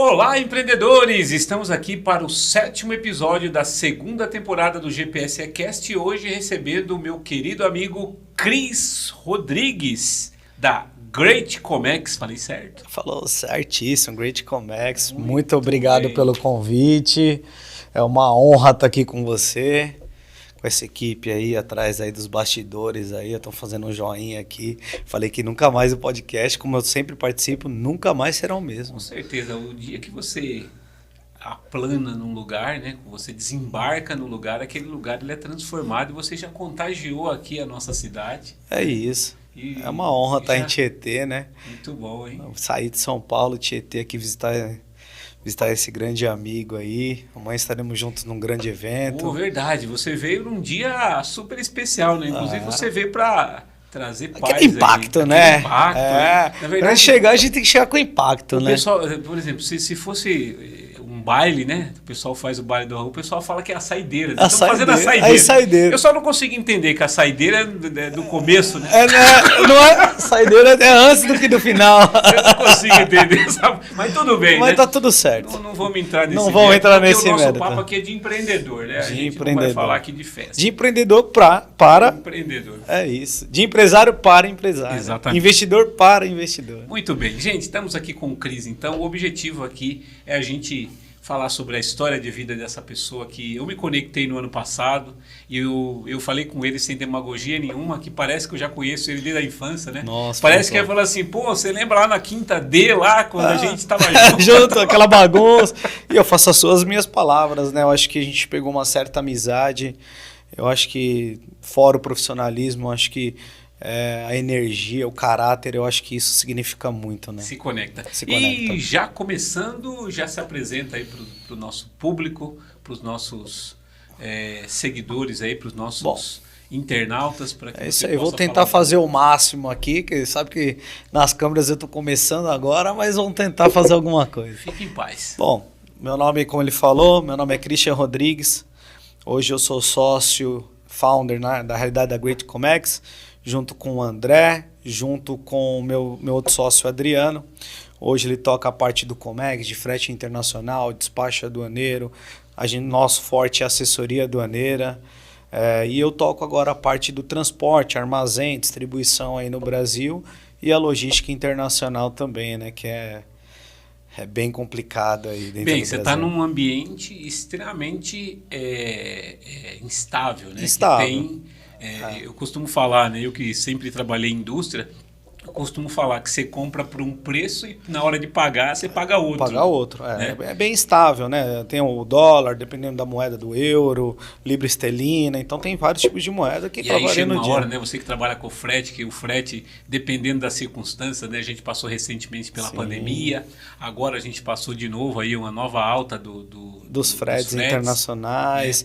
Olá, empreendedores! Estamos aqui para o 7º episódio da 2ª temporada do GPSE Cast e hoje recebendo o meu querido amigo Cris Rodrigues, da Great Comex. Falei certo? Falou certíssimo, Great Comex. Muito obrigado pelo convite. É uma honra estar aqui com você, com essa equipe aí atrás aí dos bastidores aí. Eu tô fazendo um joinha aqui. Falei que nunca mais o podcast, como eu sempre participo, nunca mais será o mesmo. Com certeza. O dia que você aplana num lugar, né? Você desembarca no lugar, aquele lugar ele é transformado e você já contagiou aqui a nossa cidade. É isso. É uma honra estar em Tietê, né? Muito bom, hein? Sair de São Paulo, Tietê, aqui visitar esse grande amigo aí. Amanhã estaremos juntos num grande evento. Verdade. Você veio num dia super especial, né? Inclusive você veio para trazer paz. Aquele impacto, aí, né? Impacto, Na verdade, pra chegar, a gente tem que chegar com impacto, né? Pessoal, por exemplo, se fosse um baile, né? O pessoal faz o baile do rua, o pessoal fala que é a saideira. Estamos fazendo a saideira. A saideira. Eu só não consigo entender que a saideira é do começo, né? Não é, saideira é antes do que do final. Eu não consigo entender, sabe? Mas tudo bem, Mas né? tá tudo certo. Não vamos entrar nesse Não vamos entrar nesse mérito. O nosso mérito. papo aqui é de empreendedor, né? A De gente empreendedor. não vai falar aqui de festa. De empreendedor para... Empreendedor. É isso. De empresário para empresário. Exatamente. Investidor para investidor. Muito bem. Gente, estamos aqui com o Cris, então. O objetivo aqui é a gente falar sobre a história de vida dessa pessoa que eu me conectei no ano passado e eu falei com ele sem demagogia nenhuma, que parece que eu já conheço ele desde a infância, né? Nossa, parece que ele falou assim, pô, você lembra lá na quinta D, lá, quando a gente estava junto, aquela bagunça. E eu faço as minhas palavras, né? Eu acho que a gente pegou uma certa amizade. Eu acho que, fora o profissionalismo, eu acho que a energia, o caráter, eu acho que isso significa muito, né? Se conecta. E já começando, já se apresenta aí para o nosso público, para os nossos seguidores aí, para os nossos internautas. Para que é isso aí, vou tentar fazer o máximo aqui, que sabe que nas câmeras eu estou começando agora, mas vamos tentar fazer alguma coisa. Fique em paz. Bom, meu nome, como ele falou, meu nome é Christian Rodrigues. Hoje eu sou sócio, founder da realidade da Great Comex, junto com o André, junto com o meu outro sócio Adriano. Hoje ele toca a parte do Comex, de frete internacional, despacho aduaneiro. Nosso forte é a assessoria aduaneira. E eu toco agora a parte do transporte, armazém, distribuição aí no Brasil e a logística internacional também, né? Que é bem complicado aí dentro do Brasil. Você está num ambiente extremamente instável, né? Instável. Eu costumo falar, né? Eu que sempre trabalhei em indústria, eu costumo falar que você compra por um preço e na hora de pagar, você paga outro. Paga outro, né? É bem instável, né? Tem o dólar, dependendo da moeda do euro, libra esterlina, então tem vários tipos de moeda que aí chega no uma dia. hora, né? Você que trabalha com o frete, que o frete, dependendo da circunstância, né? A gente passou recentemente pela pandemia, agora a gente passou de novo aí uma nova alta dos fretes internacionais.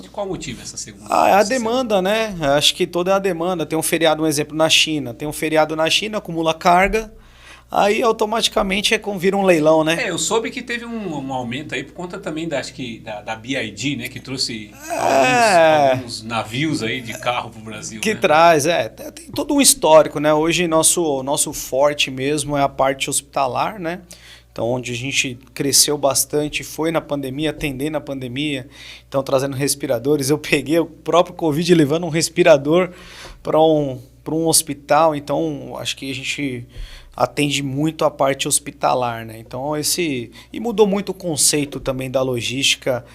De qual motivo essa segunda? A demanda, né? Acho que toda é a demanda. Tem um feriado, um exemplo, na China. Tem um feriado na China, acumula carga, aí automaticamente vira um leilão, né? Eu soube que teve um aumento aí por conta também da BID, né? Que trouxe alguns navios aí de carro para o Brasil. Que né? traz, tem todo um histórico, né? Hoje nosso forte mesmo é a parte hospitalar, né? Então, onde a gente cresceu bastante, foi na pandemia, atendendo na pandemia, então trazendo respiradores. Eu peguei o próprio Covid levando um respirador para um hospital, então acho que a gente atende muito a parte hospitalar, né? Então e mudou muito o conceito também da logística,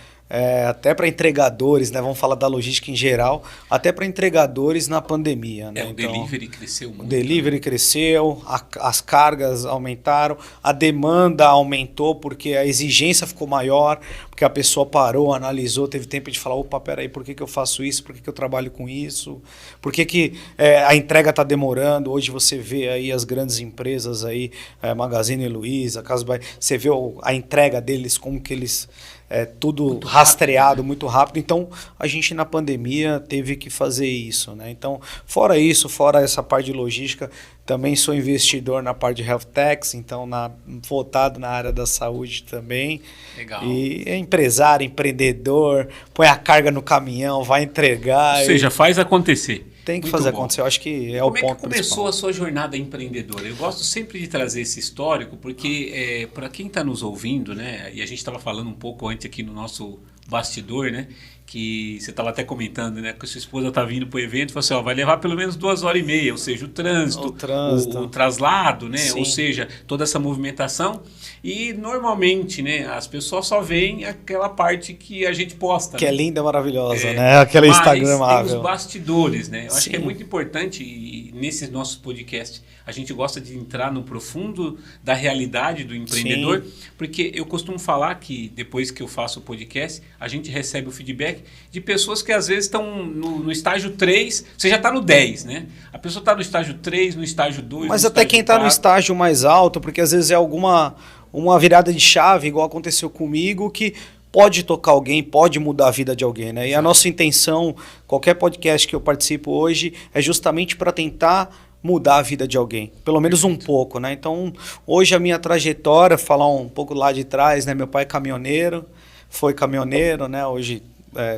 até para entregadores, né? Vamos falar da logística em geral, até para entregadores na pandemia, né? O delivery cresceu muito. O delivery cresceu, as cargas aumentaram, a demanda aumentou porque a exigência ficou maior, porque a pessoa parou, analisou, teve tempo de falar, opa, peraí, por que eu faço isso? Por que eu trabalho com isso? Por que a entrega está demorando? Hoje você vê aí as grandes empresas aí, Magazine Luiza, Casas Bahia, você vê a entrega deles, como que eles... tudo muito rastreado, rápido, né? Muito rápido. Então, a gente na pandemia teve que fazer isso, né? Então, fora isso, fora essa parte de logística, também sou investidor na parte de Health Techs, então voltado na área da saúde também. Legal. E é empresário, empreendedor, põe a carga no caminhão, vai entregar. Ou seja, faz acontecer. Tem que Muito fazer bom. acontecer. Eu acho que é o Como é ponto que começou principal. a sua jornada empreendedora? Eu gosto sempre de trazer esse histórico, porque para quem está nos ouvindo, né, e a gente estava falando um pouco antes aqui no nosso bastidor, né, que você estava até comentando, né, que a sua esposa está vindo para o evento e falou assim, ó, vai levar pelo menos 2h30, ou seja, o trânsito, o traslado, né, ou seja, toda essa movimentação. E normalmente, né, as pessoas só veem aquela parte que a gente posta. Que né? é linda, maravilhosa, né? Aquela instagramável. Tem os bastidores, né? Eu acho Sim. que é muito importante e nesse nosso podcast a gente gosta de entrar no profundo da realidade do empreendedor, Sim. porque eu costumo falar que depois que eu faço o podcast, a gente recebe o feedback de pessoas que às vezes estão no estágio 3, você já está no 10, né? A pessoa está no estágio 3, no estágio 2, Mas no até estágio quem está no 4. estágio mais alto, porque às vezes é uma virada de chave, igual aconteceu comigo, que pode tocar alguém, pode mudar a vida de alguém, né? E a nossa intenção, qualquer podcast que eu participo hoje, é justamente para tentar mudar a vida de alguém, pelo menos um pouco, né? Então, hoje a minha trajetória, falar um pouco lá de trás, né? Meu pai é caminhoneiro, foi caminhoneiro, né? Hoje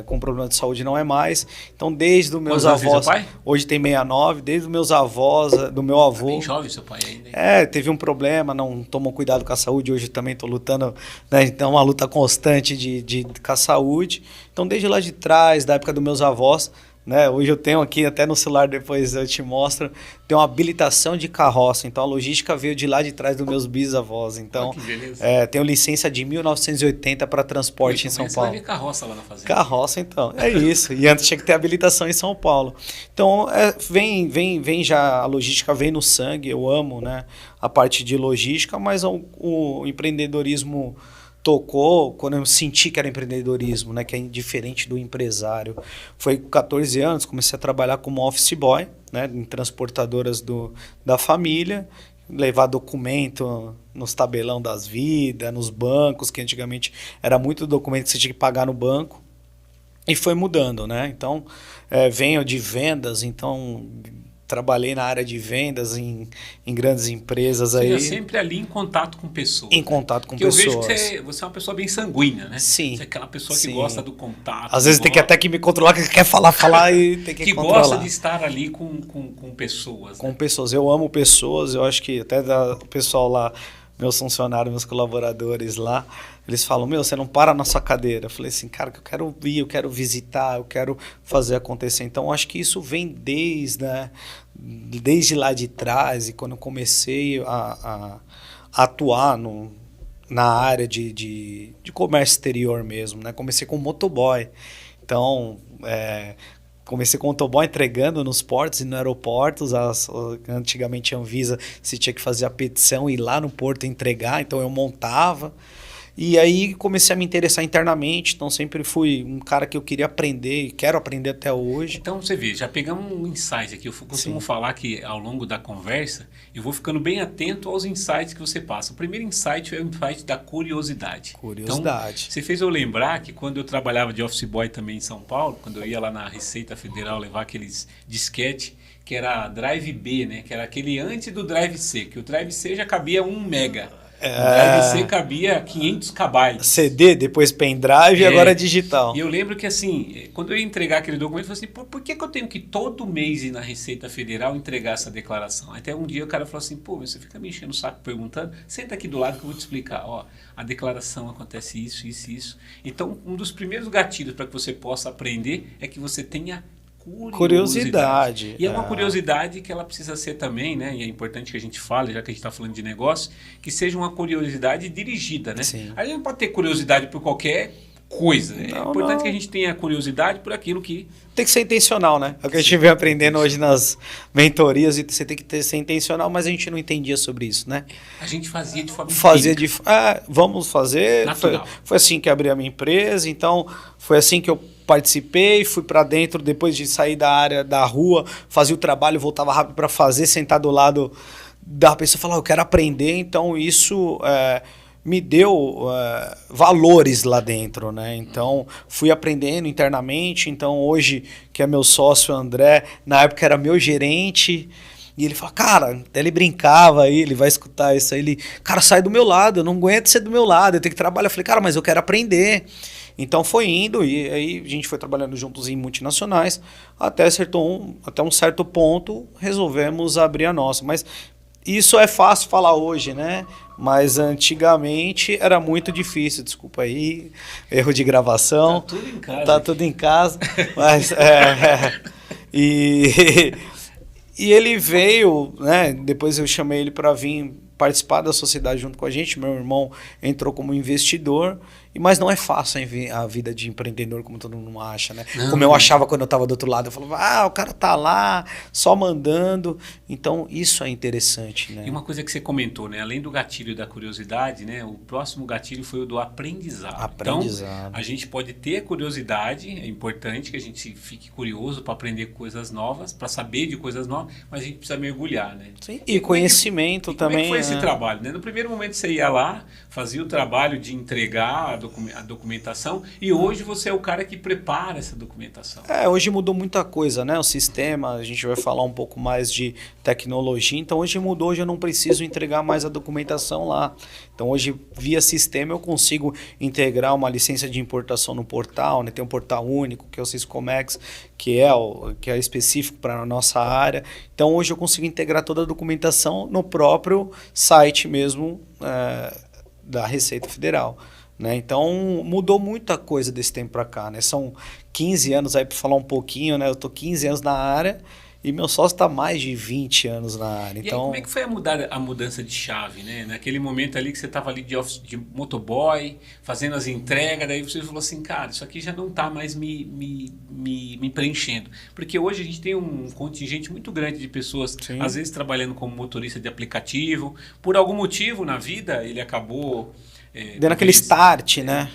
com problema de saúde não é mais. Então, desde os meus avós, hoje tem 69, desde os meus avós, do meu avô. Tá bem jovem seu pai ainda. Teve um problema, não tomou cuidado com a saúde, hoje também estou lutando, né? Então, uma luta constante com a saúde. Então, desde lá de trás, da época dos meus avós, né? Hoje eu tenho aqui, até no celular depois eu te mostro, tem uma habilitação de carroça. Então a logística veio de lá de trás dos meus bisavós. Então, tenho licença de 1980 para transporte em São Paulo. Você vai ver carroça lá na fazenda. Carroça, então. É isso. E antes tinha que ter habilitação em São Paulo. Então, vem já, a logística vem no sangue. Eu amo, né, a parte de logística, mas o empreendedorismo tocou quando eu senti que era empreendedorismo, né, que é diferente do empresário. Foi com 14 anos, comecei a trabalhar como office boy, né, em transportadoras da família, levar documento nos tabelão das vidas, nos bancos, que antigamente era muito documento que você tinha que pagar no banco, e foi mudando, né? Então, venho de vendas, então trabalhei na área de vendas em grandes empresas. Você aí. Sempre ali em contato com pessoas. Em contato com pessoas. Eu vejo que você é uma pessoa bem sanguínea, né? Sim. Você é aquela pessoa que gosta do contato. Às vezes tem que até que me controlar, que quer falar e tem que controlar. Que gosta de estar ali com pessoas. Com pessoas. Eu amo pessoas, eu acho que até o pessoal lá, meus funcionários, meus colaboradores lá, eles falam, você não para na sua cadeira. Eu falei assim, cara, que eu quero vir, eu quero visitar, eu quero fazer acontecer. Então, eu acho que isso vem desde lá de trás, e quando eu comecei a atuar na área de comércio exterior mesmo, né? Comecei com motoboy. Então, comecei com motoboy entregando nos portos e nos aeroportos. Antigamente a Anvisa, se tinha que fazer a petição e ir lá no porto entregar, então eu montava. E aí comecei a me interessar internamente, então sempre fui um cara que eu queria aprender e quero aprender até hoje. Então você vê, já pegamos um insight aqui, eu costumo falar que ao longo da conversa eu vou ficando bem atento aos insights que você passa. O primeiro insight é o insight da curiosidade. Curiosidade. Então, você fez eu lembrar que quando eu trabalhava de office boy também em São Paulo, quando eu ia lá na Receita Federal levar aqueles disquete, que era Drive B, né? Que era aquele antes do Drive C, que o Drive C já cabia 1 mega. O Drive C cabia 500 KB. CD, depois pendrive e agora digital. E eu lembro que assim, quando eu ia entregar aquele documento, eu falei assim, por que eu tenho que todo mês ir na Receita Federal entregar essa declaração? Até um dia o cara falou assim, você fica me enchendo o saco perguntando, senta aqui do lado que eu vou te explicar. Ó, a declaração acontece isso, isso e isso. Então, um dos primeiros gatilhos para que você possa aprender é que você tenha curiosidade. E é uma curiosidade que ela precisa ser também, né? E é importante que a gente fale, já que a gente está falando de negócio, que seja uma curiosidade dirigida, né? Sim. A gente não pode ter curiosidade por qualquer coisa. É importante que a gente tenha curiosidade por aquilo que... Tem que ser intencional, né? É o que a gente vem aprendendo hoje nas mentorias, e você tem que ser intencional, mas a gente não entendia sobre isso, né? A gente fazia de forma vamos fazer. Foi assim que abri a minha empresa, então foi assim que eu participei, fui para dentro, depois de sair da área da rua, fazia o trabalho, voltava rápido para fazer, sentar do lado da pessoa, falar, eu quero aprender, então isso me deu valores lá dentro, né? Então fui aprendendo internamente, então hoje que é meu sócio André, na época era meu gerente, e ele fala, cara, até ele brincava aí, ele vai escutar isso aí, cara, sai do meu lado, eu não aguento ser do meu lado, eu tenho que trabalhar. Eu falei, cara, mas eu quero aprender. Então foi indo e aí a gente foi trabalhando juntos em multinacionais até até um certo ponto resolvemos abrir a nossa. Mas isso é fácil falar hoje, né? Mas antigamente era muito difícil, desculpa aí, erro de gravação. Tá tudo em casa. Tá tudo em casa. Mas, e, e ele veio, né? Depois eu chamei ele para vir participar da sociedade junto com a gente. Meu irmão entrou como investidor. Mas não é fácil a vida de empreendedor, como todo mundo acha, né? Não, como eu achava quando eu estava do outro lado. Eu falava, o cara tá lá, só mandando. Então, isso é interessante, né? E uma coisa que você comentou, né? Além do gatilho da curiosidade, né? O próximo gatilho foi o do aprendizado. Então, a gente pode ter curiosidade, é importante que a gente fique curioso para aprender coisas novas, para saber de coisas novas, mas a gente precisa mergulhar, né? Sim, e conhecimento também. Como é que foi esse trabalho, né? No primeiro momento você ia lá, fazia o trabalho de entregar a documentação e hoje você é o cara que prepara essa documentação. Hoje mudou muita coisa, né? O sistema, a gente vai falar um pouco mais de tecnologia, então hoje mudou, hoje eu não preciso entregar mais a documentação lá. Então hoje, via sistema, eu consigo integrar uma licença de importação no portal, né? Tem um portal único, que é o Syscomex, que é específico para a nossa área. Então hoje eu consigo integrar toda a documentação no próprio site mesmo da Receita Federal. Né? Então mudou muita coisa desse tempo para cá, né? São 15 anos aí para falar um pouquinho, né? Eu tô 15 anos na área e meu sócio está mais de 20 anos na área. Então, aí, como é que foi a mudança de chave, né? Naquele momento ali que você estava ali de motoboy, fazendo as entregas, daí você falou assim, cara, isso aqui já não está mais me preenchendo. Porque hoje a gente tem um contingente muito grande de pessoas, Sim. às vezes trabalhando como motorista de aplicativo, por algum motivo na vida ele acabou... dando aquele start, né?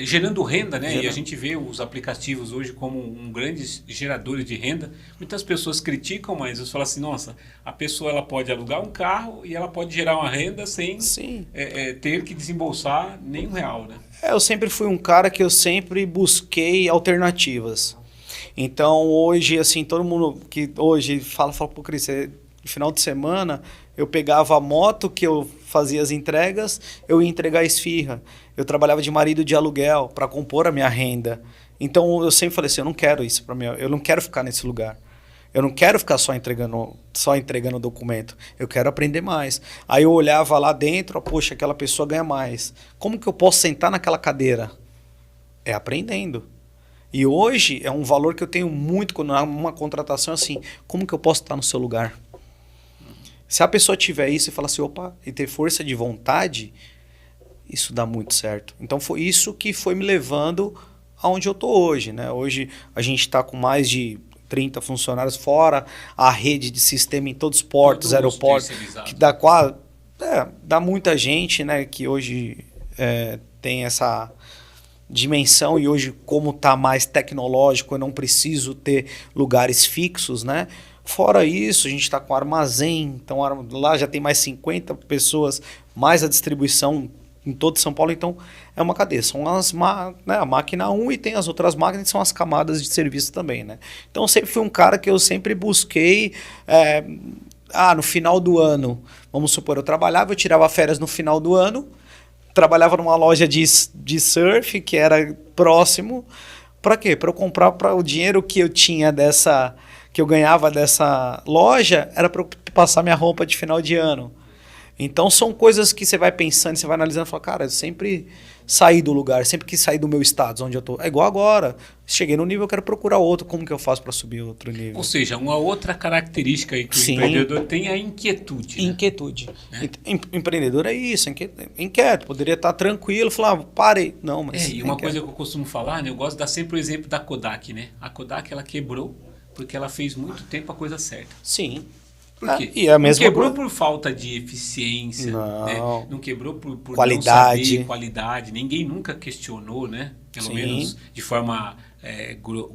Gerando renda, né? E a gente vê os aplicativos hoje como um grande gerador de renda. Muitas pessoas criticam, mas eu falo assim, nossa, a pessoa ela pode alugar um carro e ela pode gerar uma renda sem ter que desembolsar nenhum real, né? Eu sempre fui um cara que eu sempre busquei alternativas. Então hoje, assim, todo mundo que hoje fala pô, Cris, no final de semana eu pegava a moto que eu fazia as entregas, eu ia entregar a esfirra. Eu trabalhava de marido de aluguel para compor a minha renda. Então eu sempre falei assim, eu não quero isso para mim, eu não quero ficar nesse lugar. Eu não quero ficar só entregando documento. Eu quero aprender mais. Aí eu olhava lá dentro, poxa, aquela pessoa ganha mais. Como que eu posso sentar naquela cadeira? É aprendendo. E hoje é um valor que eu tenho muito quando há uma contratação assim, como que eu posso estar no seu lugar? Se a pessoa tiver isso e falar assim, opa, e ter força de vontade, isso dá muito certo. Então foi isso que foi me levando aonde eu estou hoje, né? Hoje a gente está com mais de 30 funcionários, fora a rede de sistema em todos os portos, aeroportos, que dá muita gente, né? Que hoje tem essa dimensão e hoje como está mais tecnológico, eu não preciso ter lugares fixos, né? Fora isso, a gente está com armazém, então lá já tem mais 50 pessoas, mais a distribuição em todo São Paulo, então é uma cadeia. São a máquina 1 e tem as outras máquinas que são as camadas de serviço também, né? Então eu sempre fui um cara que eu sempre busquei, no final do ano, vamos supor, eu tirava férias no final do ano, trabalhava numa loja de surf que era próximo, para quê? Para eu comprar o dinheiro que eu tinha que eu ganhava dessa loja, era para eu passar minha roupa de final de ano. Então são coisas que você vai pensando, você vai analisando e fala, cara, eu sempre saí do lugar, sempre quis sair do meu status onde eu tô. É igual agora, cheguei no nível, eu quero procurar outro, como que eu faço para subir outro nível? Ou seja, uma outra característica aí que o empreendedor tem é a inquietude. Né? Inquietude. Empreendedor é isso, inquieto, poderia estar tranquilo, falar, parei. Não, mas e uma coisa que eu costumo falar, né, eu gosto de dar sempre o exemplo da Kodak, né? A Kodak, ela quebrou porque ela fez muito tempo a coisa certa. Sim. Por quê? E a mesma não quebrou por falta de eficiência, né? Não quebrou por qualidade. Não saber qualidade. Ninguém nunca questionou, né? Pelo menos de forma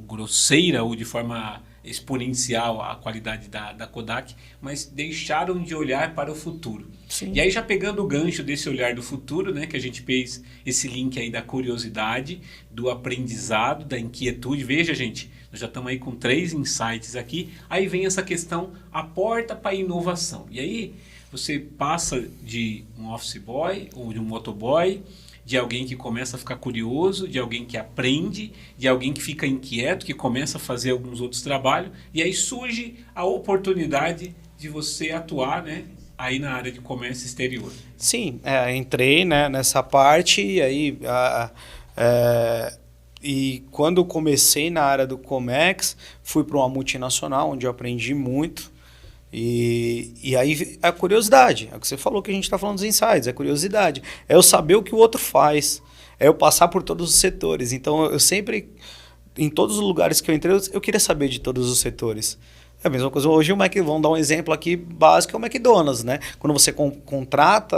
grosseira ou de forma exponencial a qualidade da Kodak, mas deixaram de olhar para o futuro. Sim. E aí já pegando o gancho desse olhar do futuro, né, que a gente fez esse link aí da curiosidade, do aprendizado, da inquietude. Veja, gente, nós já estamos aí com 3 insights aqui. Aí vem essa questão, a porta para a inovação. E aí você passa de um office boy ou de um motoboy, de alguém que começa a ficar curioso, de alguém que aprende, de alguém que fica inquieto, que começa a fazer alguns outros trabalhos, e aí surge a oportunidade de você atuar, né, aí na área de comércio exterior. Sim, entrei, né, nessa parte e aí e quando eu comecei na área do Comex, fui para uma multinacional onde eu aprendi muito. E aí a curiosidade, é o que você falou que a gente está falando dos insights, é curiosidade, é eu saber o que o outro faz, é eu passar por todos os setores. Então eu sempre, em todos os lugares que eu entrei, eu queria saber de todos os setores. É a mesma coisa hoje, vamos dar um exemplo aqui básico, é o McDonald's, né? Quando você contrata,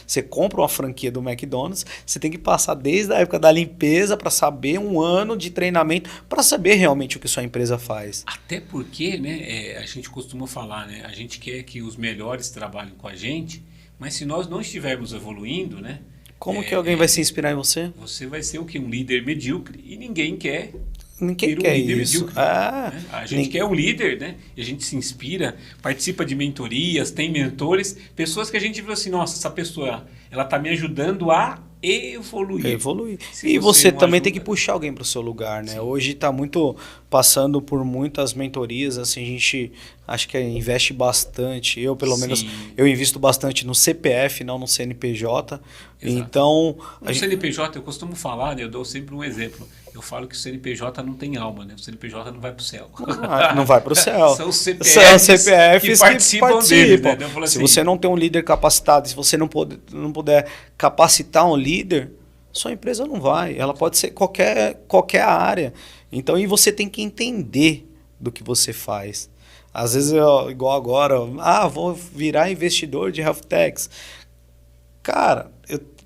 você compra uma franquia do McDonald's, você tem que passar desde a época da limpeza para saber um ano de treinamento, para saber realmente o que sua empresa faz. Até porque, né, a gente costuma falar, né? A gente quer que os melhores trabalhem com a gente, mas se nós não estivermos evoluindo, né? Como que alguém vai se inspirar em você? Você vai ser o quê? Um líder medíocre e ninguém quer... Ninguém quer isso. Medíocre, né? A gente quer um líder, né? E a gente se inspira, participa de mentorias, tem mentores, pessoas que a gente viu assim, nossa, essa pessoa, ela está me ajudando a evoluir. E você também tem que puxar alguém para o seu lugar, né? Sim. Hoje está muito passando por muitas mentorias, assim, a gente acho que investe bastante. Eu, pelo menos, eu invisto bastante no CPF, não no CNPJ. Exato. Então, no CNPJ, eu costumo falar, né? Eu dou sempre um exemplo. Eu falo que o CNPJ não tem alma, né? O CNPJ não vai para o céu. Não vai para o céu. São os CPFs que participam. Deles, né? Então, se você não tem um líder capacitado, se você não puder capacitar um líder, sua empresa não vai. Ela pode ser qualquer área. Então, e você tem que entender do que você faz. Às vezes, igual agora, vou virar investidor de health techs. Cara,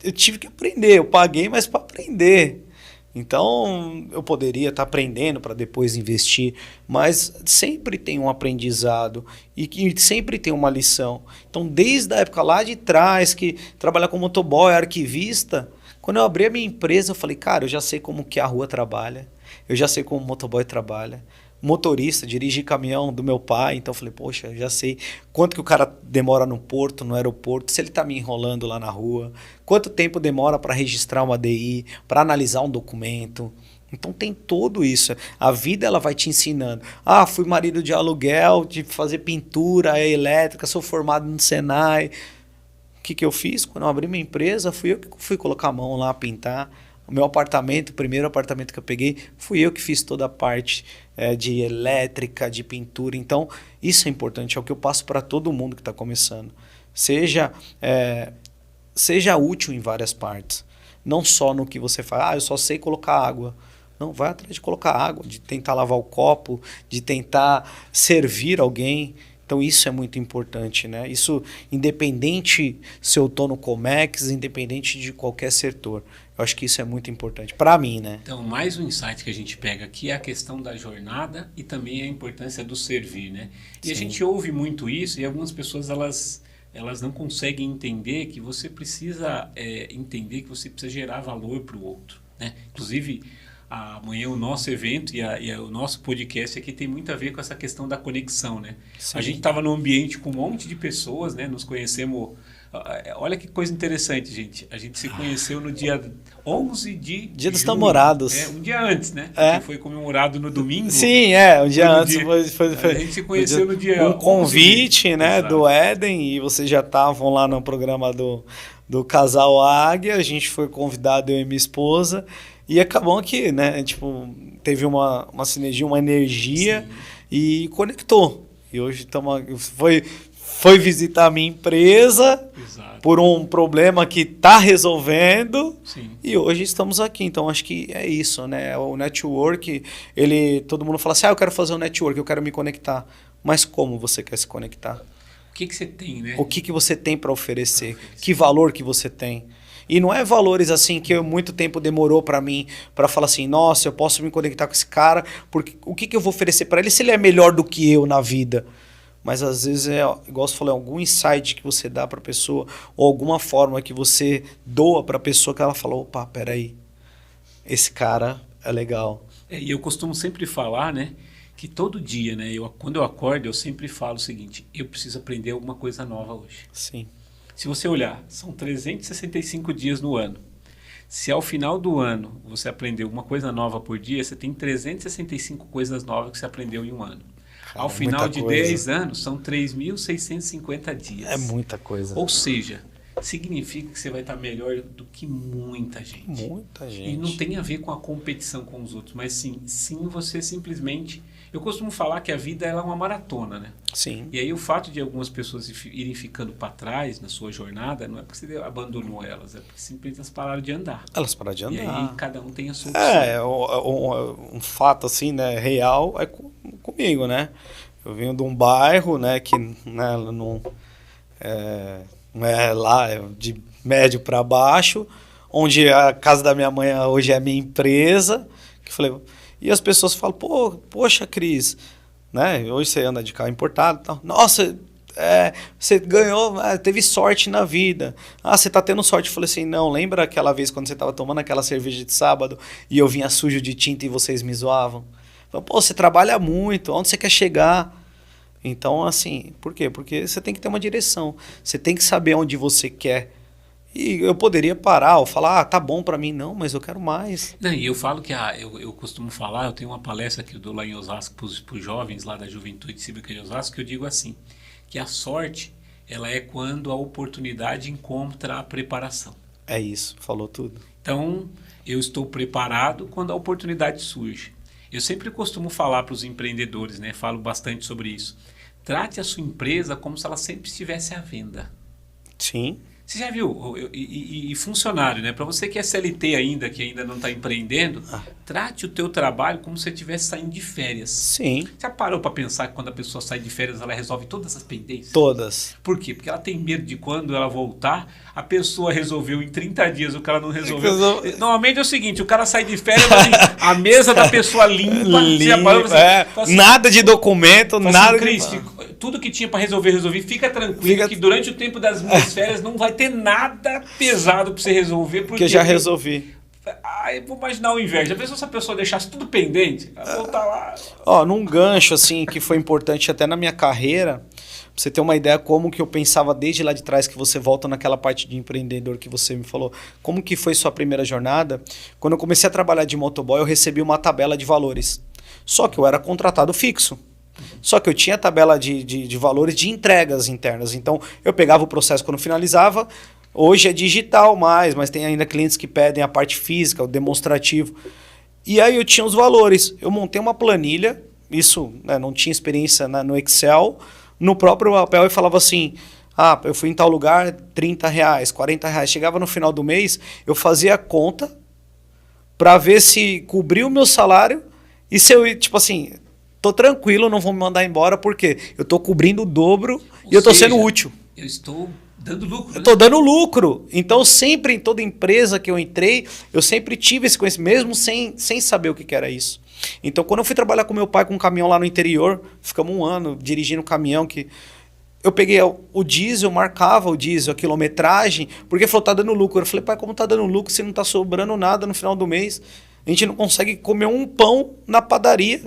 eu tive que aprender. Eu paguei, mas para aprender. Então, eu poderia estar aprendendo para depois investir, mas sempre tem um aprendizado e que sempre tem uma lição. Então, desde a época lá de trás, que trabalhar como motoboy, arquivista, quando eu abri a minha empresa, eu falei, cara, eu já sei como que a rua trabalha, eu já sei como o motoboy trabalha. Motorista, dirigi caminhão do meu pai, então eu falei, poxa, eu já sei quanto que o cara demora no porto, no aeroporto, se ele está me enrolando lá na rua, quanto tempo demora para registrar uma DI, para analisar um documento. Então tem tudo isso. A vida ela vai te ensinando. Fui marido de aluguel, de fazer pintura elétrica, sou formado no Senai. O que eu fiz? Quando eu abri minha empresa, fui eu que fui colocar a mão lá, pintar. O meu apartamento, o primeiro apartamento que eu peguei, fui eu que fiz toda a parte de elétrica, de pintura. Então, isso é importante, é o que eu passo para todo mundo que está começando. Seja útil em várias partes, não só no que você faz. Eu só sei colocar água. Não, vai atrás de colocar água, de tentar lavar o copo, de tentar servir alguém. Então isso é muito importante, né? Isso independente se eu estou no Comex, independente de qualquer setor. Eu acho que isso é muito importante para mim, né? Então, mais um insight que a gente pega aqui é a questão da jornada e também a importância do servir, né? E Sim. A gente ouve muito isso e algumas pessoas elas não conseguem entender que você precisa entender que você precisa gerar valor para o outro, né? Inclusive, amanhã o nosso evento e o nosso podcast aqui tem muito a ver com essa questão da conexão, né? Sim. A gente estava num ambiente com um monte de pessoas, né? Nos conhecemos. Olha que coisa interessante, gente. A gente se conheceu no dia 11 de Dia dos junho. Namorados. Um dia antes, né? Que foi comemorado no domingo. Sim, um dia antes. A gente se conheceu no dia 11. Um convite, né, do Éden, e vocês já estavam lá no programa do Casal Águia. A gente foi convidado, eu e minha esposa. E acabou que, né, tipo, teve uma sinergia, uma energia. Sim. E conectou. E hoje foi visitar a minha empresa. Exato. Por um problema que está resolvendo. Sim. E hoje estamos aqui. Então, acho que é isso, né? O network, todo mundo fala assim, eu quero fazer um network, eu quero me conectar. Mas como você quer se conectar? O que você tem, né? O que você tem para oferecer? Que valor que você tem? E não é valores assim que muito tempo demorou para mim, para falar assim, nossa, eu posso me conectar com esse cara, porque o que eu vou oferecer para ele se ele é melhor do que eu na vida? Mas às vezes igual você falou, algum insight que você dá para a pessoa, ou alguma forma que você doa para a pessoa que ela fala, opa, peraí, esse cara é legal. E eu costumo sempre falar, né, que todo dia, né, quando eu acordo, eu sempre falo o seguinte, eu preciso aprender alguma coisa nova hoje. Sim. Se você olhar, são 365 dias no ano. Se ao final do ano você aprendeu uma coisa nova por dia, você tem 365 coisas novas que você aprendeu em um ano. Ao final de 10 anos, são 3.650 dias. É muita coisa. Ou seja, significa que você vai estar melhor do que muita gente. Muita gente. E não tem a ver com a competição com os outros, mas sim você simplesmente... Eu costumo falar que a vida ela é uma maratona, né? Sim. E aí o fato de algumas pessoas irem ficando para trás na sua jornada não é porque você abandonou elas, é porque simplesmente elas pararam de andar. Elas pararam de andar. E aí cada um tem a sua opção. Um fato assim, né, real é comigo, né? Eu venho de um bairro, né, que né, não é lá de médio para baixo, onde a casa da minha mãe hoje é a minha empresa, que eu falei... E as pessoas falam, poxa, Cris, né? Hoje você anda de carro importado e tal. Nossa, você ganhou, teve sorte na vida. Ah, você tá tendo sorte. Eu falei assim, não, lembra aquela vez quando você tava tomando aquela cerveja de sábado e eu vinha sujo de tinta e vocês me zoavam? Falei, você trabalha muito, onde você quer chegar? Então, assim, por quê? Porque você tem que ter uma direção. Você tem que saber onde você quer. E eu poderia parar ou falar, tá bom pra mim, não, mas eu quero mais. Não, e eu falo que eu costumo falar, eu tenho uma palestra que eu dou lá em Osasco para os jovens lá da Juventude Cívica de Osasco, que eu digo assim, que a sorte, ela é quando a oportunidade encontra a preparação. É isso, falou tudo. Então, eu estou preparado quando a oportunidade surge. Eu sempre costumo falar para os empreendedores, né? Falo bastante sobre isso. Trate a sua empresa como se ela sempre estivesse à venda. Sim. Você já viu? E funcionário, né? Para você que é CLT ainda, que ainda não está empreendendo, trate o teu trabalho como se você estivesse saindo de férias. Sim. Já parou para pensar que quando a pessoa sai de férias, ela resolve todas as pendências? Todas. Por quê? Porque ela tem medo de quando ela voltar, a pessoa resolveu em 30 dias o que ela não resolveu. Normalmente é o seguinte, o cara sai de férias, assim, a mesa da pessoa limpa. Assim, nada de documento, nada de... Tudo que tinha para resolvi. Fica tranquilo que durante o tempo das minhas férias não vai ter nada pesado para você resolver. Porque já resolvi. Eu vou imaginar o inverso. Já pensou se a pessoa deixasse tudo pendente? Ela voltar lá... Num gancho assim que foi importante até na minha carreira, pra você ter uma ideia como que eu pensava desde lá de trás, que você volta naquela parte de empreendedor que você me falou, como que foi sua primeira jornada. Quando eu comecei a trabalhar de motoboy, eu recebi uma tabela de valores. Só que eu era contratado fixo. Só que eu tinha tabela de valores de entregas internas. Então, eu pegava o processo quando finalizava. Hoje é digital mas tem ainda clientes que pedem a parte física, o demonstrativo. E aí eu tinha os valores. Eu montei uma planilha, isso, né, não tinha experiência no Excel, no próprio papel, e falava assim, eu fui em tal lugar, R$30, R$40. Chegava no final do mês, eu fazia a conta para ver se cobria o meu salário e se eu, tipo assim... Tô tranquilo, não vou me mandar embora porque eu tô cobrindo o dobro e eu tô sendo útil. Eu estou dando lucro. Né? Eu tô dando lucro. Então, sempre em toda empresa que eu entrei, eu sempre tive esse conhecimento, mesmo sem saber o que era isso. Então, quando eu fui trabalhar com meu pai com um caminhão lá no interior, ficamos 1 ano dirigindo um caminhão que... Eu peguei o diesel, marcava o diesel, a quilometragem, porque falou, tá dando lucro. Eu falei, pai, como tá dando lucro se não tá sobrando nada no final do mês? A gente não consegue comer um pão na padaria.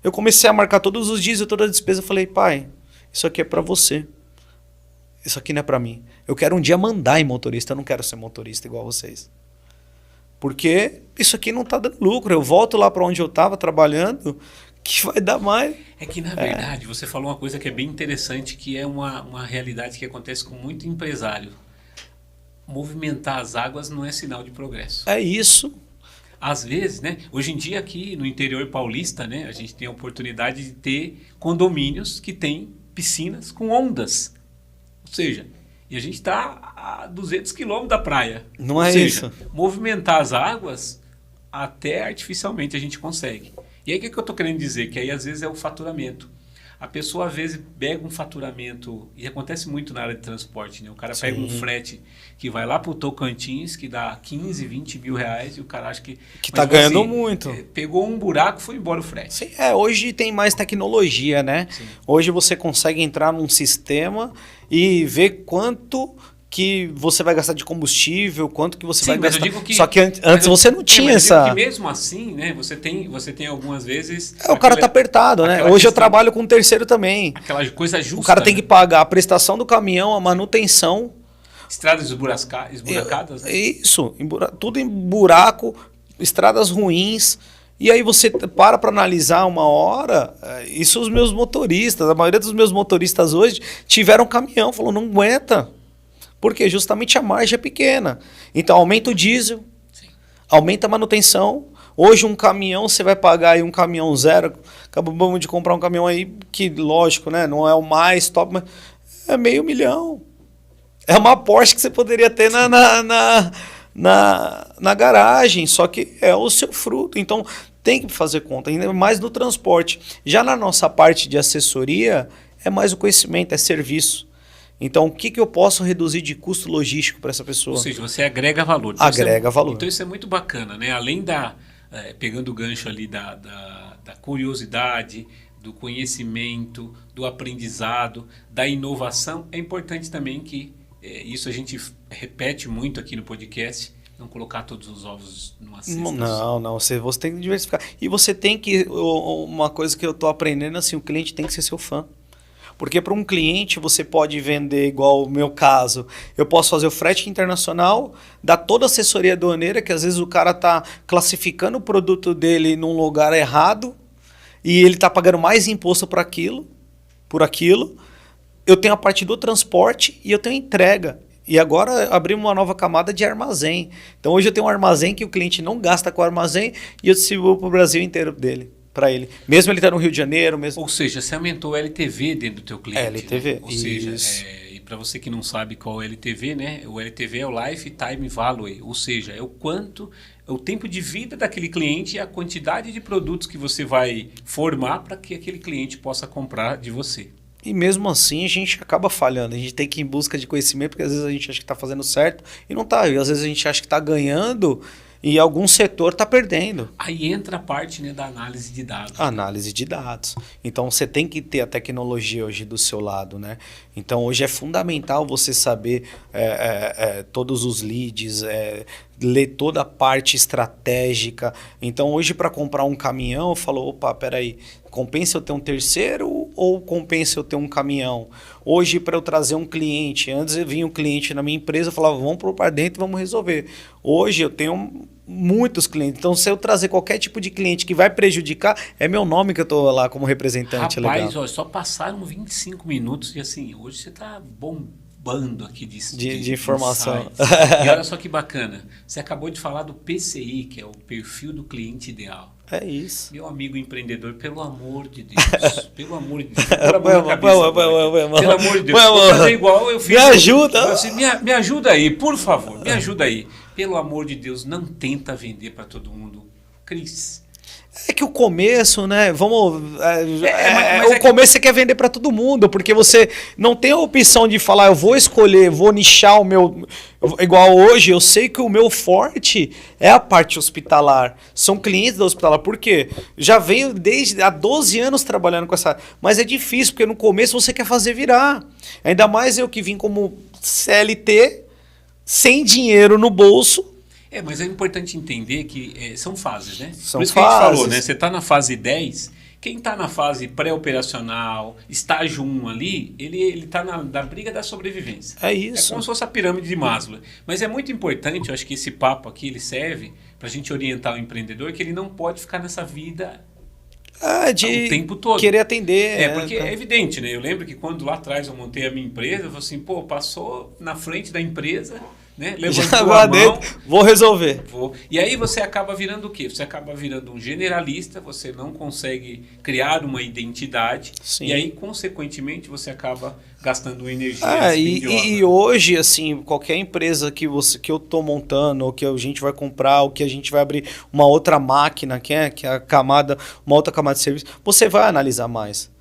Eu comecei a marcar todos os dias e toda a despesa. Eu falei, pai, isso aqui é para você. Isso aqui não é para mim. Eu quero um dia mandar em motorista. Eu não quero ser motorista igual vocês. Porque isso aqui não tá dando lucro. Eu volto lá para onde eu estava trabalhando, que vai dar mais. É que, na verdade, você falou uma coisa que é bem interessante, que é uma realidade que acontece com muito empresário. Movimentar as águas não é sinal de progresso. É isso. Às vezes, né? Hoje em dia aqui no interior paulista, né, a gente tem a oportunidade de ter condomínios que têm piscinas com ondas. Ou seja, e a gente está a 200 quilômetros da praia. Não Ou é seja, isso. Movimentar as águas até artificialmente a gente consegue. E aí o que eu estou querendo dizer? Que aí às vezes é o faturamento. A pessoa às vezes pega um faturamento, e acontece muito na área de transporte, né? O cara pega um frete que vai lá para o Tocantins, que dá 15, 20 mil reais, e o cara acha que está ganhando muito. Pegou um buraco, foi embora o frete. Sim, hoje tem mais tecnologia, né? Sim. Hoje você consegue entrar num sistema e ver quanto que você vai gastar de combustível, quanto que você vai gastar. Só que antes você não tinha essa... Porque mesmo assim, né, você tem algumas vezes... o cara tá apertado, né? Hoje eu trabalho com um terceiro também. Aquela coisa justa. O cara tem que pagar a prestação do caminhão, a manutenção, Estradas esburacadas, né? Isso, tudo em buraco, estradas ruins. E aí você para analisar uma hora, isso os meus motoristas, a maioria dos meus motoristas hoje tiveram caminhão, falou, não aguenta. Porque justamente a margem é pequena. Então aumenta o diesel, sim, aumenta a manutenção. Hoje um caminhão, você vai pagar aí um caminhão zero, acabamos de comprar um caminhão aí que, lógico, né, não é o mais top, mas é $500 mil. É uma Porsche que você poderia ter na garagem, só que é o seu fruto. Então tem que fazer conta, ainda mais no transporte. Já na nossa parte de assessoria, é mais o conhecimento, é serviço. Então, o que eu posso reduzir de custo logístico para essa pessoa? Ou seja, você agrega valor. Então, agrega valor. Então, isso é muito bacana, né? Além pegando o gancho ali da curiosidade, do conhecimento, do aprendizado, da inovação, é importante também que, isso a gente repete muito aqui no podcast, não colocar todos os ovos numa cesta. Não, você tem que diversificar. E você tem que, uma coisa que eu estou aprendendo, assim, o cliente tem que ser seu fã. Porque para um cliente você pode vender, igual o meu caso, eu posso fazer o frete internacional, dar toda a assessoria aduaneira, que às vezes o cara está classificando o produto dele num lugar errado e ele está pagando mais imposto por aquilo. Eu tenho a parte do transporte e eu tenho a entrega. E agora abrimos uma nova camada de armazém. Então hoje eu tenho um armazém que o cliente não gasta com o armazém e eu distribuo para o Brasil inteiro dele. Para ele. Mesmo ele estar no Rio de Janeiro. Ou seja, você aumentou o LTV dentro do teu cliente. LTV, né? Ou seja, e para você que não sabe qual é o LTV, né? O LTV é o Lifetime Value, ou seja, é o tempo de vida daquele cliente e a quantidade de produtos que você vai formar para que aquele cliente possa comprar de você. E mesmo assim a gente acaba falhando. A gente tem que ir em busca de conhecimento, porque às vezes a gente acha que está fazendo certo e não está. E às vezes a gente acha que está ganhando e algum setor está perdendo. Aí entra a parte, né, da análise de dados. Análise de dados. Então você tem que ter a tecnologia hoje do seu lado, né? Então hoje é fundamental você saber todos os leads, ler toda a parte estratégica. Então hoje para comprar um caminhão, eu falo, opa, peraí, compensa eu ter um terceiro ou compensa eu ter um caminhão? Hoje para eu trazer um cliente, antes eu vinha um cliente na minha empresa, eu falava, vamos para dentro e vamos resolver. Hoje eu tenho muitos clientes, então se eu trazer qualquer tipo de cliente que vai prejudicar, é meu nome que eu estou lá como representante. Rapaz, ó, só passaram 25 minutos e assim, hoje você está bombando aqui de informação. E olha só que bacana, você acabou de falar do PCI, que é o perfil do cliente ideal. É isso. Meu amigo empreendedor, pelo amor de Deus, pelo amor de Deus, pelo amor de Deus, vou fazer igual eu fiz. Me ajuda! Assim, me ajuda aí, por favor, me ajuda aí. Pelo amor de Deus, não tenta vender para todo mundo. Cris. É que o começo, né? O começo você quer vender para todo mundo, porque você não tem a opção de falar, eu vou escolher, vou nichar o meu. Igual hoje, eu sei que o meu forte é a parte hospitalar. São clientes da hospitalar. Por quê? Já venho desde há 12 anos trabalhando com essa. Mas é difícil, porque no começo você quer fazer virar. Ainda mais eu que vim como CLT, sem dinheiro no bolso. Mas é importante entender que são fases, né? São Por isso fases. Que a gente falou, né? Você está na fase 10, quem está na fase pré-operacional, estágio 1 ali, ele está na briga da sobrevivência. É isso. É como se fosse a pirâmide de Maslow. Mas é muito importante, eu acho que esse papo aqui, ele serve para a gente orientar o empreendedor, que ele não pode ficar nessa vida o tempo todo. Querer atender. Porque é evidente, né? Eu lembro que quando lá atrás eu montei a minha empresa, eu falei assim, passou na frente da empresa, né? Levantou a mão, vou resolver. E aí você acaba virando o quê? Você acaba virando um generalista, você não consegue criar uma identidade. Sim. E aí, consequentemente, você acaba gastando energia. E hoje, assim, qualquer empresa que eu estou montando, ou que a gente vai comprar, ou que a gente vai abrir uma outra máquina, que é uma outra camada de serviço, você vai analisar mais.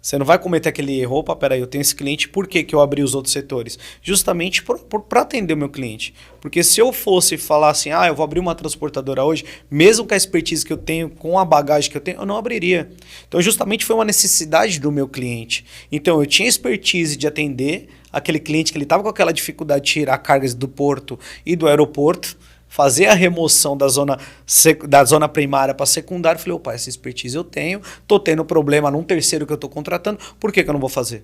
Você não vai cometer aquele erro, opa, peraí, eu tenho esse cliente, por que eu abri os outros setores? Justamente para atender o meu cliente. Porque se eu fosse falar assim, eu vou abrir uma transportadora hoje, mesmo com a expertise que eu tenho, com a bagagem que eu tenho, eu não abriria. Então justamente foi uma necessidade do meu cliente. Então eu tinha expertise de atender aquele cliente que ele estava com aquela dificuldade de tirar cargas do porto e do aeroporto, fazer a remoção da zona primária para secundária. Falei, opa, essa expertise eu tenho, estou tendo problema num terceiro que eu estou contratando, por que eu não vou fazer?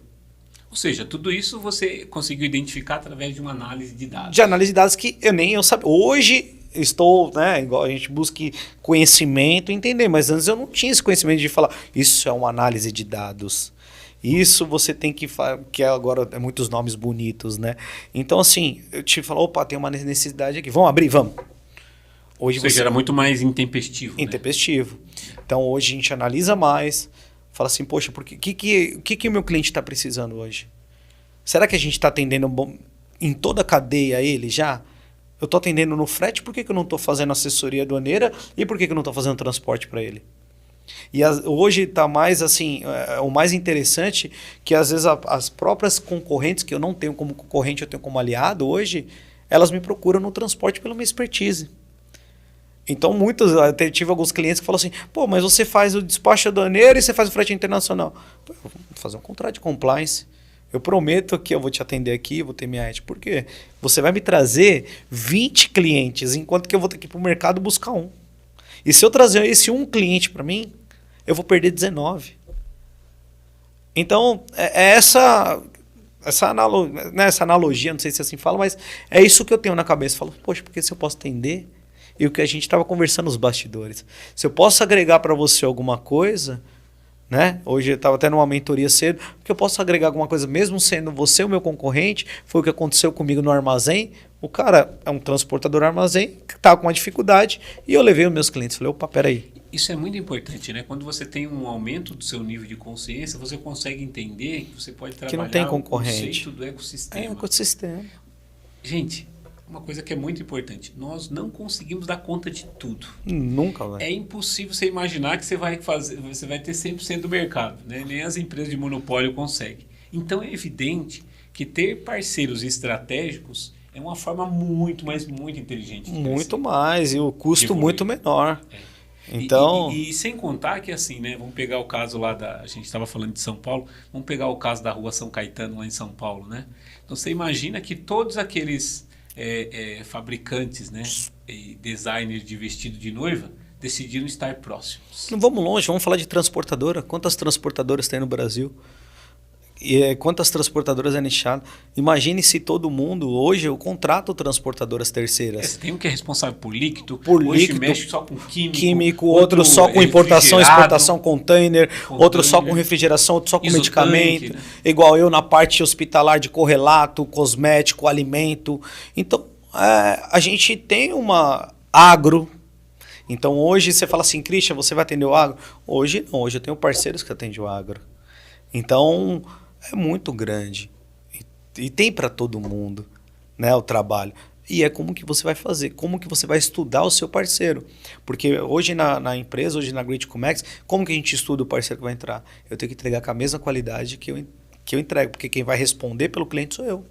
Ou seja, tudo isso você conseguiu identificar através de uma análise de dados. De análise de dados que eu sabia. Hoje estou, né, igual a gente busca conhecimento, entender, mas antes eu não tinha esse conhecimento de falar, isso é uma análise de dados. Isso você tem que agora é muitos nomes bonitos, né? Então, assim, eu te falo, opa, tem uma necessidade aqui, vamos abrir, vamos. Hoje Ou seja, era muito mais intempestivo. Intempestivo. Né? Então, hoje a gente analisa mais, fala assim, poxa, o que o meu cliente está precisando hoje? Será que a gente está atendendo em toda a cadeia ele já? Eu estou atendendo no frete, por que eu não estou fazendo assessoria aduaneira e por que eu não estou fazendo transporte para ele? E hoje está mais assim, o mais interessante que às vezes as próprias concorrentes, que eu não tenho como concorrente, eu tenho como aliado hoje, elas me procuram no transporte pela minha expertise. Então, até tive alguns clientes que falam assim, pô, mas você faz o despacho aduaneiro e você faz o frete internacional. Pô, eu vou fazer um contrato de compliance. Eu prometo que eu vou te atender aqui, vou ter minha ética. Por quê? Você vai me trazer 20 clientes, enquanto que eu vou ter que ir para o mercado buscar um. E se eu trazer esse um cliente para mim, eu vou perder 19. Então, essa analogia, não sei se assim fala, mas é isso que eu tenho na cabeça. Eu falo, poxa, porque se eu posso atender... E o que a gente estava conversando nos bastidores. Se eu posso agregar para você alguma coisa, né? Hoje eu estava até numa mentoria cedo, porque eu posso agregar alguma coisa, mesmo sendo você o meu concorrente, foi o que aconteceu comigo no armazém. O cara é um transportador armazém, que estava com uma dificuldade, e eu levei os meus clientes. Falei, opa, peraí. Isso é muito importante, né? Quando você tem um aumento do seu nível de consciência, você consegue entender que você pode trabalhar que não tem concorrente. O conceito do ecossistema. É ecossistema. Gente, uma coisa que é muito importante, nós não conseguimos dar conta de tudo. Nunca, velho. É impossível você imaginar que você vai ter 100% do mercado, né? Nem as empresas de monopólio conseguem. Então é evidente que ter parceiros estratégicos é uma forma muito, mas muito inteligente de muito crescer. Mais, e o custo muito menor. Então... E sem contar que assim, né? Vamos pegar o caso lá a gente estava falando de São Paulo, vamos pegar o caso da Rua São Caetano lá em São Paulo, né? Então você imagina que todos aqueles fabricantes, né, e designers de vestido de noiva decidiram estar próximos. Não vamos longe, vamos falar de transportadora. Quantas transportadoras tem no Brasil? E quantas transportadoras é nichado? Imagine se todo mundo, hoje eu contrato transportadoras terceiras. Tem um que é responsável por líquido, hoje mexe só com químico, outro só com importação, exportação, container, outro só com refrigeração, outro só com medicamento. Né? Igual eu na parte hospitalar de correlato, cosmético, alimento. Então, a gente tem uma agro. Então, hoje você fala assim, Christian, você vai atender o agro? Hoje não, hoje eu tenho parceiros que atendem o agro. Então... é muito grande e tem para todo mundo, né, o trabalho. E é como que você vai fazer, como que você vai estudar o seu parceiro. Porque hoje na empresa, hoje na Great Comex, como que a gente estuda o parceiro que vai entrar? Eu tenho que entregar com a mesma qualidade que eu entrego, porque quem vai responder pelo cliente sou eu.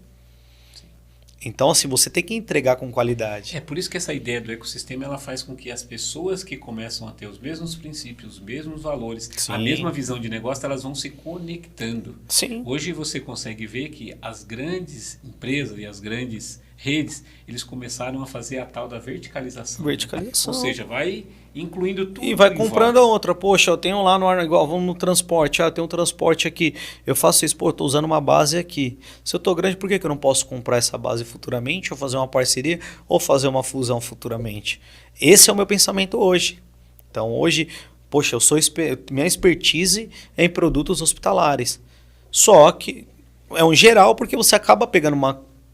Então, assim, você tem que entregar com qualidade. É por isso que essa ideia do ecossistema ela faz com que as pessoas que começam a ter os mesmos princípios, os mesmos valores, Sim. a mesma visão de negócio, elas vão se conectando. Sim. Hoje você consegue ver que as grandes empresas e as grandes redes, eles começaram a fazer a tal da verticalização. Verticalização. Ou seja, vai incluindo tudo. E vai comprando a outra. Poxa, eu tenho lá no ar, igual, vamos no transporte. Eu tenho um transporte aqui. Eu faço isso, pô, eu tô usando uma base aqui. Se eu tô grande, por que eu não posso comprar essa base futuramente? Ou fazer uma parceria? Ou fazer uma fusão futuramente? Esse é o meu pensamento hoje. Então, hoje, poxa, minha expertise é em produtos hospitalares. Só que é um geral, porque você acaba pegando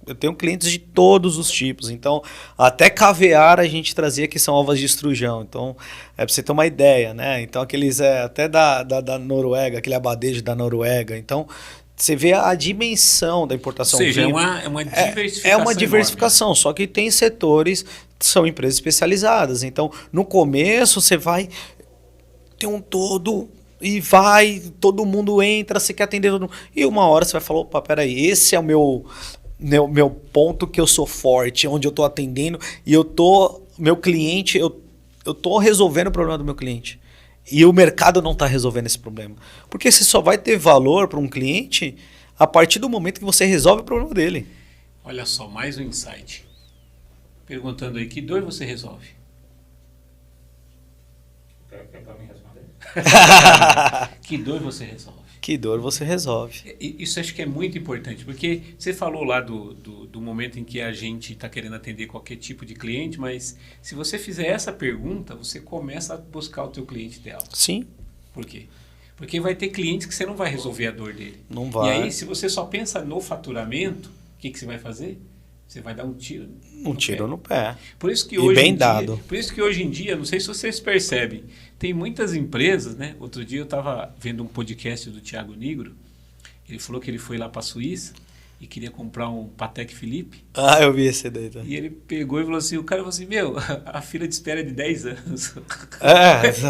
eu tenho clientes de todos os tipos. Então, até caviar a gente trazia que são ovas de estrujão. Então, para você ter uma ideia, né? Então, aqueles até da Noruega, aquele abadejo da Noruega. Então, você vê a dimensão da importação. Ou seja, é uma diversificação. É uma diversificação, enorme. Só que tem setores, são empresas especializadas. Então, no começo, você vai ter um todo... E todo mundo entra, você quer atender todo mundo. E uma hora você vai falar, opa, peraí, esse é o meu ponto que eu sou forte, onde eu estou atendendo e meu cliente, eu estou resolvendo o problema do meu cliente. E o mercado não está resolvendo esse problema. Porque você só vai ter valor para um cliente a partir do momento que você resolve o problema dele. Olha só, mais um insight. Perguntando aí, que dor você resolve? É para mim responder? Que dor você resolve? Que dor você resolve. Isso acho que é muito importante, porque você falou lá do momento em que a gente está querendo atender qualquer tipo de cliente, mas se você fizer essa pergunta, você começa a buscar o teu cliente ideal. Sim. Por quê? Porque vai ter clientes que você não vai resolver a dor dele. Não vai. E aí, se você só pensa no faturamento, o que você vai fazer? Você vai dar um tiro no pé. Por isso que E hoje bem em dia, dado. por isso que hoje em dia, não sei se vocês percebem, tem muitas empresas, né? Outro dia eu estava vendo um podcast do Thiago Nigro, ele falou que ele foi lá para a Suíça e queria comprar um Patek Philippe. Ah, eu vi esse daí. Tá? E ele pegou e falou assim, o cara falou assim, meu, a fila de espera é de 10 anos.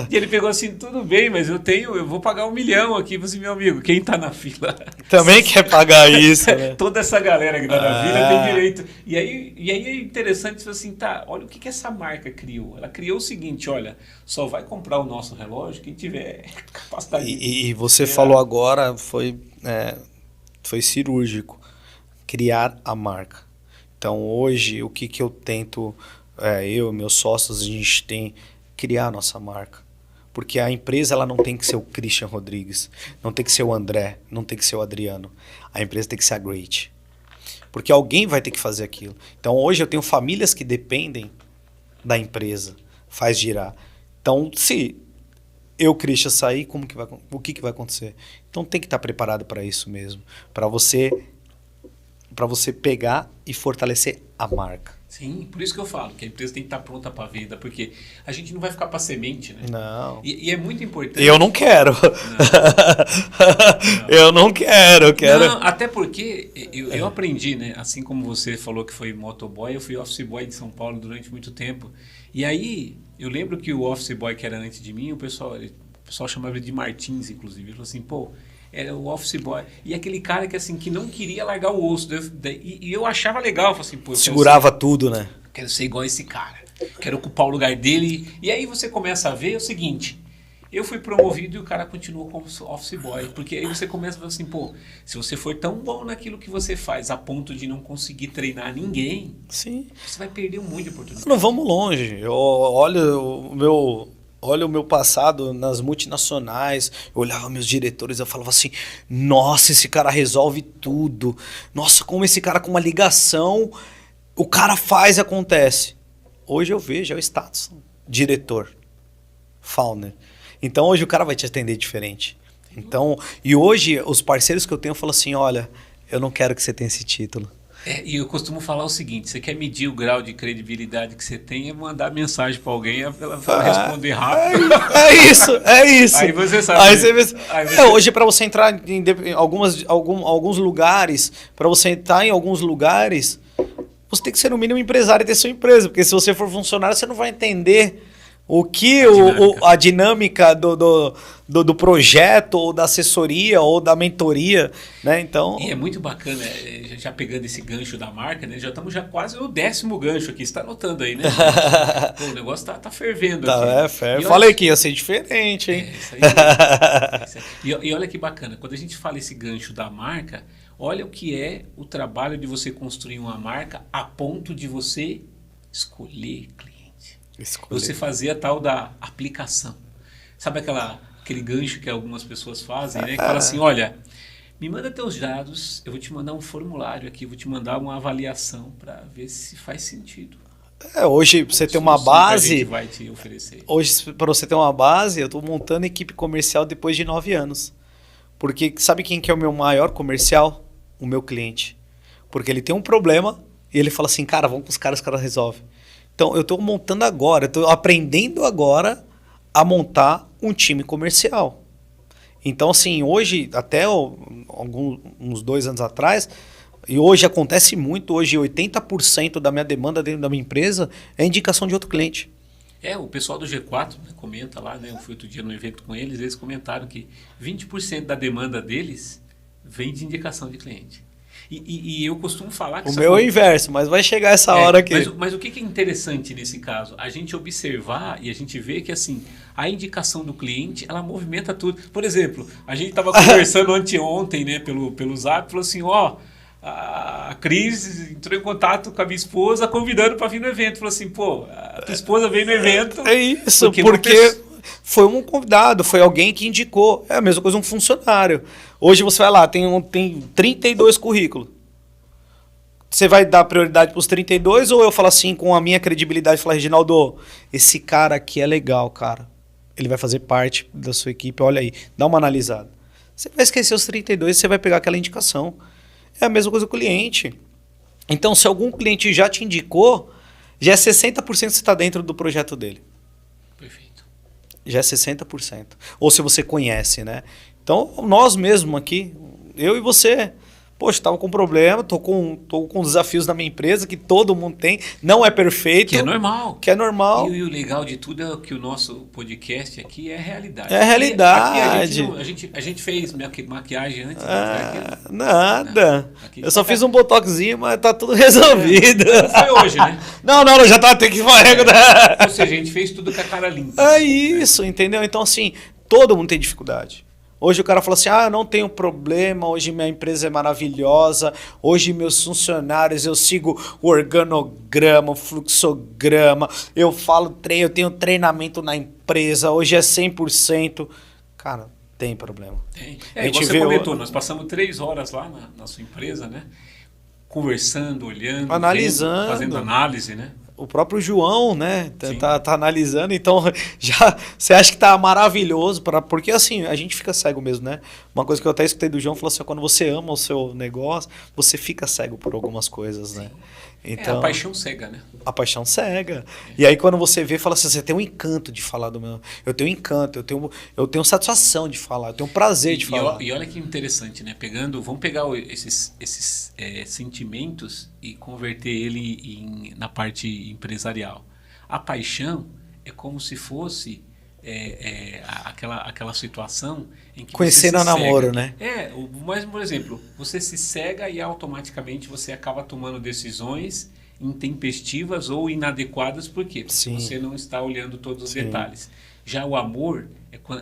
E ele pegou assim, tudo bem, mas eu vou pagar 1 milhão aqui. Você, meu amigo, quem está na fila? Também quer pagar isso, né? Toda essa galera que está na fila tem direito. E aí é interessante, assim, tá, olha o que essa marca criou. Ela criou o seguinte, olha, só vai comprar o nosso relógio quem tiver capacidade. E você falou agora, foi cirúrgico. Criar a marca. Então hoje o que eu tento, eu e meus sócios, a gente tem criar a nossa marca. Porque a empresa ela não tem que ser o Christian Rodrigues, não tem que ser o André, não tem que ser o Adriano. A empresa tem que ser a Great. Porque alguém vai ter que fazer aquilo. Então hoje eu tenho famílias que dependem da empresa, faz girar. Então se eu, Christian, sair, o que vai acontecer? Então tem que estar preparado para isso mesmo, para você pegar e fortalecer a marca. Sim, por isso que eu falo que a empresa tem que estar pronta para venda, porque a gente não vai ficar para semente, né? Não. E é muito importante. Eu não quero. Não. Eu não quero. Eu quero. Não, até porque eu aprendi, né? Assim como você falou que foi motoboy, eu fui office boy de São Paulo durante muito tempo. E aí, eu lembro que o office boy que era antes de mim, o pessoal chamava ele de Martins, inclusive. Ele falou assim, pô, era o office boy. E aquele cara que assim que não queria largar o osso. E eu achava legal. Eu falei assim, pô, segurava tudo, né? Quero ser igual esse cara. Quero ocupar o lugar dele. E aí você começa a ver o seguinte. Eu fui promovido e o cara continuou como office boy. Porque aí você começa a falar assim, pô, se você for tão bom naquilo que você faz a ponto de não conseguir treinar ninguém, sim, você vai perder um monte de oportunidade. Não vamos longe. Olha o meu passado nas multinacionais, eu olhava meus diretores, eu falava assim, nossa, esse cara resolve tudo. Nossa, como esse cara com uma ligação, o cara faz e acontece. Hoje eu vejo, é o status, diretor, founder. Então hoje o cara vai te atender diferente. Então, e hoje os parceiros que eu tenho falam assim, olha, eu não quero que você tenha esse título. E eu costumo falar o seguinte, você quer medir o grau de credibilidade que você tem, é mandar mensagem para alguém e ela responder rápido. É isso. Aí você sabe. Hoje para você entrar em alguns lugares, para você entrar em alguns lugares, você tem que ser no mínimo empresário e ter sua empresa, porque se você for funcionário, você não vai entender o que a dinâmica do projeto, ou da assessoria, ou da mentoria, né? Então... E é muito bacana, já pegando esse gancho da marca, né? Já estamos quase no 10º gancho aqui, você está anotando aí, né? Pô, o negócio tá fervendo aqui. Ferve. Falei que ia ser diferente, hein? Isso aí. E olha que bacana, quando a gente fala esse gancho da marca, olha o que é o trabalho de você construir uma marca a ponto de você escolher cliente. Você fazer a tal da aplicação. Sabe aquele gancho que algumas pessoas fazem, né? Que fala assim, olha, me manda teus dados, eu vou te mandar um formulário aqui, vou te mandar uma avaliação para ver se faz sentido. Hoje você tem uma base. Que a gente vai te oferecer. Hoje, para você ter uma base, eu estou montando equipe comercial depois de 9 anos. Porque sabe quem que é o meu maior comercial? O meu cliente. Porque ele tem um problema e ele fala assim, cara, vamos com os caras resolvem. Então, eu estou montando agora, estou aprendendo agora a montar um time comercial. Então, assim, hoje, até uns 2 anos atrás, e hoje acontece muito, hoje 80% da minha demanda dentro da minha empresa é indicação de outro cliente. O pessoal do G4 comenta lá, né? Eu fui outro dia no evento com eles comentaram que 20% da demanda deles vem de indicação de cliente. E eu costumo falar que... O meu é o inverso, mas vai chegar essa hora aqui. Mas o que é interessante nesse caso? A gente observar e a gente vê que assim, a indicação do cliente, ela movimenta tudo. Por exemplo, a gente estava conversando anteontem, né, pelo Zap, falou assim, a Cris entrou em contato com a minha esposa convidando para vir no evento. Falou assim, pô, a tua esposa veio no evento. É isso, porque Foi um convidado, foi alguém que indicou. É a mesma coisa um funcionário. Hoje você vai lá, tem 32 currículos. Você vai dar prioridade para os 32 ou eu falo assim, com a minha credibilidade, falar, Reginaldo, esse cara aqui é legal, cara. Ele vai fazer parte da sua equipe, olha aí, dá uma analisada. Você vai esquecer os 32 e você vai pegar aquela indicação. É a mesma coisa com o cliente. Então, se algum cliente já te indicou, já é 60% você está dentro do projeto dele. Perfeito. Já é 60%. Ou se você conhece, né? Então, nós mesmo aqui, eu e você... Poxa, estava com problema, tô com desafios na minha empresa que todo mundo tem, não é perfeito. Que é normal. Que é normal. E o legal de tudo é que o nosso podcast aqui é realidade. É a realidade. Aqui a gente fez maquiagem antes. Nada. Aqui eu só fiz um botoxinho, mas tá tudo resolvido. Não foi hoje, né? Não, já tá até que vai. Ou seja, a gente fez tudo com a cara limpa. É isso, entendeu? Então, assim, todo mundo tem dificuldade. Hoje o cara fala assim, eu não tenho problema, hoje minha empresa é maravilhosa, hoje meus funcionários, eu sigo o organograma, o fluxograma, eu tenho treinamento na empresa, hoje é 100%. Cara, tem problema. Tem. Você comentou, nós passamos 3 horas lá na sua empresa, né? Conversando, olhando, analisando, vendo, fazendo análise, né? O próprio João, né, tá analisando, então já você acha que tá maravilhoso, porque assim, a gente fica cego mesmo, né? Uma coisa que eu até escutei do João, falou assim, quando você ama o seu negócio, você fica cego por algumas coisas, né? Então, a paixão cega, né? A paixão cega. E aí quando você vê, fala assim, você tem um encanto de falar do meu... Eu tenho encanto, eu tenho satisfação de falar, eu tenho prazer de falar. E olha que interessante, né? Vamos pegar esses sentimentos e converter ele na parte empresarial. A paixão é como se fosse aquela situação em que conhecendo a namoro, né? Mas, por exemplo, você se cega e automaticamente você acaba tomando decisões intempestivas ou inadequadas, por quê? Porque você não está olhando todos os detalhes. Já o amor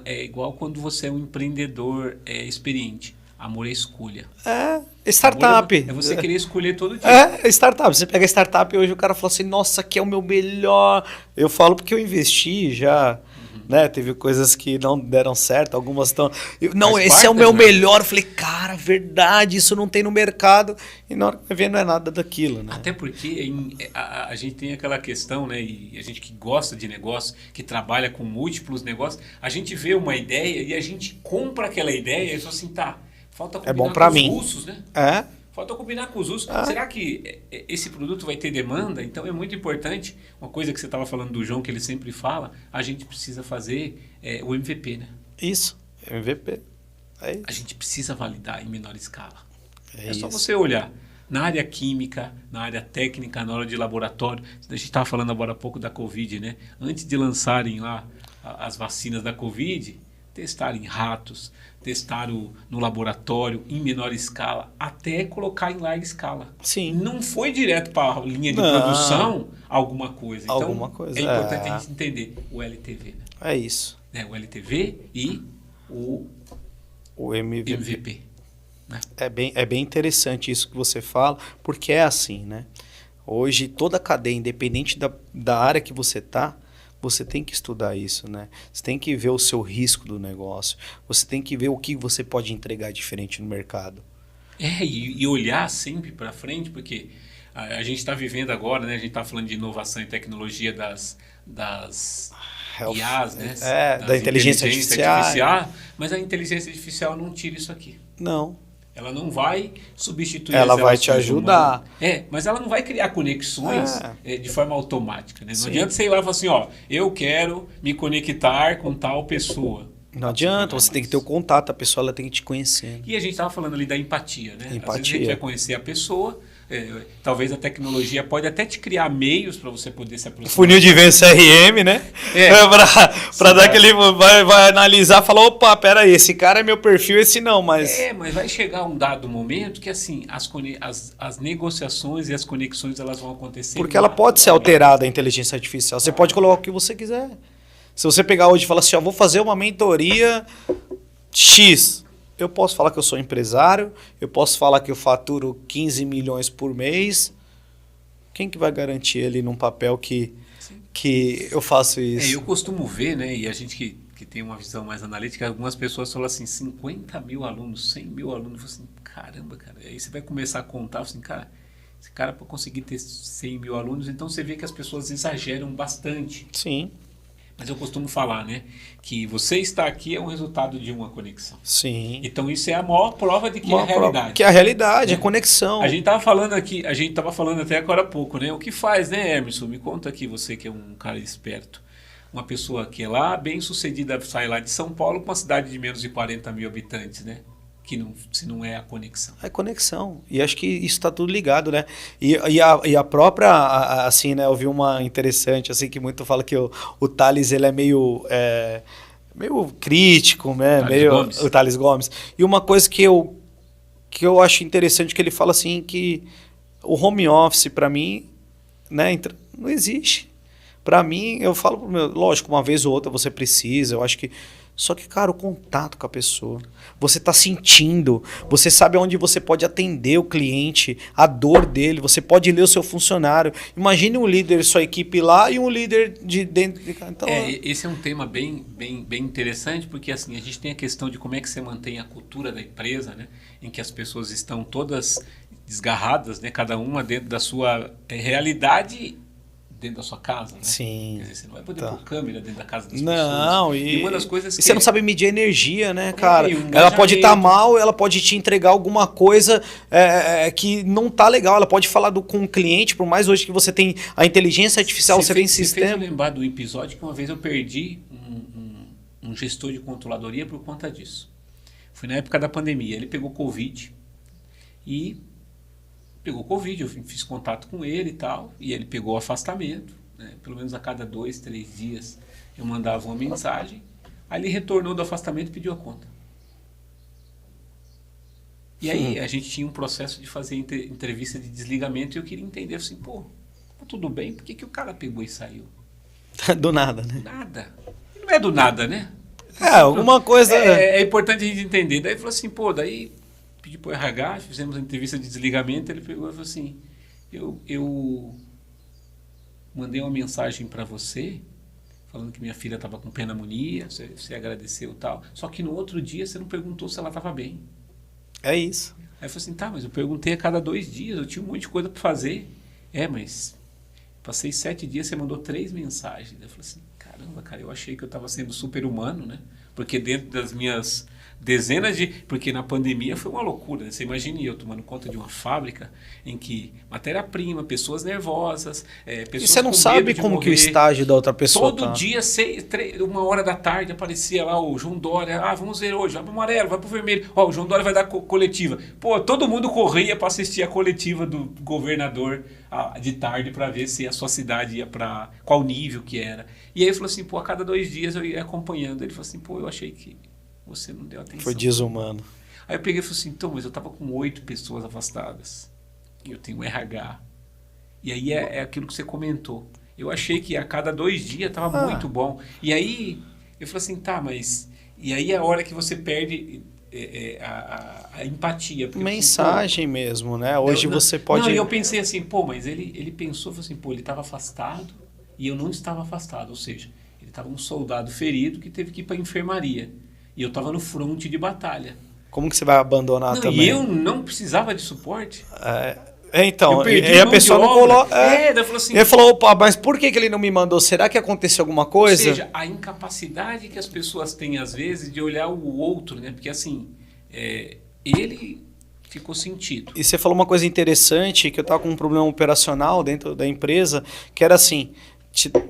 é igual quando você é um empreendedor experiente. Amor é escolha. Startup. É você querer escolher todo dia. Startup. Você pega startup e hoje o cara fala assim, nossa, aqui é o meu melhor. Eu falo porque eu investi já, né? Teve coisas que não deram certo, algumas estão... Não, esse é o meu melhor. Eu falei, cara, verdade, isso não tem no mercado. E na hora que vai ver, não é nada daquilo, né? Até porque a gente tem aquela questão, né? E a gente que gosta de negócio, que trabalha com múltiplos negócios, a gente vê uma ideia e a gente compra aquela ideia e fala assim, falta combinar bom pra com os mim. russos, né? Falta combinar com os russos. Será que esse produto vai ter demanda? Então é muito importante. Uma coisa que você estava falando do João, que ele sempre fala, a gente precisa fazer o MVP, né? Isso, MVP. A gente precisa validar em menor escala. É só isso. você olhar. Na área química, na área técnica, na área de laboratório. A gente estava falando agora há pouco da Covid, né? Antes de lançarem lá as vacinas da Covid, testar em ratos, testar no laboratório em menor escala, até colocar em larga escala. Sim. Não foi direto para a linha de produção alguma coisa. Então, alguma coisa. É importante a gente entender o LTV. Né? É isso. O LTV e o MVP. Né? É bem interessante isso que você fala, porque é assim, né? Hoje, toda a cadeia, independente da área que você está, você tem que estudar isso, né? Você tem que ver o seu risco do negócio. Você tem que ver o que você pode entregar diferente no mercado. E olhar sempre para frente, porque a gente está vivendo agora, né? A gente está falando de inovação e tecnologia das IAs, né? Da inteligência artificial. Mas a inteligência artificial não tira isso aqui. Não. Ela não vai substituir ela vai te ajudar. Mas ela não vai criar conexões de forma automática. Né? Não adianta você ir lá e falar assim, eu quero me conectar com tal pessoa. Não adianta, você tem que ter o contato, a pessoa ela tem que te conhecer. E a gente estava falando ali da empatia, né? Empatia. Às vezes a gente vai conhecer a pessoa, talvez a tecnologia pode até te criar meios para você poder se aproximar. Funil de venda CRM, né? Para dar aquele... Vai analisar e falar, opa, peraí, esse cara é meu perfil, esse não, mas... Mas vai chegar um dado momento que assim, as negociações e as conexões elas vão acontecer. Porque ela pode ser alterada, a inteligência artificial. Você pode colocar o que você quiser. Se você pegar hoje e falar assim, vou fazer uma mentoria X, eu posso falar que eu sou empresário, eu posso falar que eu faturo 15 milhões por mês. Quem que vai garantir ali num papel que que eu faço isso. Eu costumo ver, né, e a gente que tem uma visão mais analítica, algumas pessoas falam assim, 50 mil alunos, 100 mil alunos, eu falo assim, caramba, cara, aí você vai começar a contar, assim, cara, esse cara para conseguir ter 100 mil alunos, então você vê que as pessoas exageram bastante. Sim. Mas eu costumo falar, né, que você estar aqui é um resultado de uma conexão. Sim. Então isso é a maior prova de que é a realidade. Que é a realidade, é conexão. A gente tava falando aqui, a gente tava falando até agora há pouco, né? O que faz, né, Emerson? Me conta aqui, você que é um cara esperto. Uma pessoa que é lá, bem sucedida, sai lá de São Paulo com uma cidade de menos de 40 mil habitantes, né? Que não, se não é a conexão. É conexão. E acho que isso está tudo ligado, né? E a própria, assim, né? Eu vi uma interessante, assim, que muito fala que o Thales, ele é meio crítico, né? O Thales Gomes. E uma coisa que eu acho interessante que ele fala assim que o home office, para mim, né? Não existe. Para mim, eu falo pro meu, lógico, uma vez ou outra você precisa, eu acho que só que, cara, o contato com a pessoa, você tá sentindo, você sabe onde você pode atender o cliente, a dor dele, você pode ler o seu funcionário. Imagine um líder, sua equipe lá e um líder de dentro de casa. Então, esse é um tema bem interessante, porque assim, a gente tem a questão de como é que você mantém a cultura da empresa, né? Em que as pessoas estão todas desgarradas, né? Cada uma dentro da sua realidade, dentro da sua casa, né? Sim. Quer dizer, você não vai poder pôr câmera dentro da casa das pessoas. E uma das coisas que você não sabe medir a energia, né, cara? Ela pode estar mal, ela pode te entregar alguma coisa que não tá legal. Ela pode falar com o cliente, por mais hoje que você tem a inteligência artificial, você tem sistema. Você fez eu lembrar do episódio que uma vez eu perdi um gestor de controladoria por conta disso. Foi na época da pandemia. Ele pegou Covid eu fiz contato com ele e tal, e ele pegou afastamento, né? Pelo menos a cada 2, 3 dias eu mandava uma mensagem, aí ele retornou do afastamento e pediu a conta. E aí a gente tinha um processo de fazer entrevista de desligamento e eu queria entender assim, pô, tá tudo bem, por que o cara pegou e saiu? Do nada, né? Nada. Não é do nada, né? Alguma coisa... É importante a gente entender. Daí ele falou assim, pô, daí... Pedi para o RH, fizemos a entrevista de desligamento, ele pegou e falou assim, eu mandei uma mensagem para você, falando que minha filha estava com pneumonia, você agradeceu e tal, só que no outro dia você não perguntou se ela estava bem. É isso. Aí eu falei assim, tá, mas eu perguntei a cada 2 dias, eu tinha um monte de coisa para fazer. Mas passei 7 dias, você mandou 3 mensagens. Eu falei assim, caramba, cara, eu achei que eu estava sendo super humano, né? Porque dentro das minhas... Porque na pandemia foi uma loucura, né? Você imagina eu tomando conta de uma fábrica em que matéria-prima, pessoas nervosas, pessoas. E você não sabe como que o estágio da outra pessoa todo dia, 1h da tarde, aparecia lá o João Dória. Vamos ver hoje, vai pro amarelo, vai pro vermelho. O João Dória vai dar coletiva. Pô, todo mundo corria para assistir a coletiva do governador de tarde para ver se a sua cidade ia para qual nível que era. E aí ele falou assim, pô, a cada 2 dias eu ia acompanhando. Ele falou assim, pô, eu achei que você não deu atenção. Foi desumano. Aí eu peguei e falei assim, então, mas eu tava com 8 pessoas afastadas. E eu tenho um RH. E aí é aquilo que você comentou. Eu achei que a cada 2 dias tava muito bom. E aí eu falei assim, tá, mas... E aí é a hora que você perde a empatia. Mensagem assim, mesmo, né? Hoje você pode... Não, e eu pensei assim, pô, mas ele pensou, falou assim, pô, ele tava afastado e eu não estava afastado. Ou seja, ele tava um soldado ferido que teve que ir pra enfermaria. E eu estava no fronte de batalha. Como que você vai abandonar também? E eu não precisava de suporte. Então, e a pessoa não coloca... Daí falou assim, ele falou, opa, mas por que ele não me mandou? Será que aconteceu alguma coisa? Ou seja, a incapacidade que as pessoas têm, às vezes, de olhar o outro, né? Porque, assim, ele ficou sentido. E você falou uma coisa interessante, que eu estava com um problema operacional dentro da empresa, que era assim...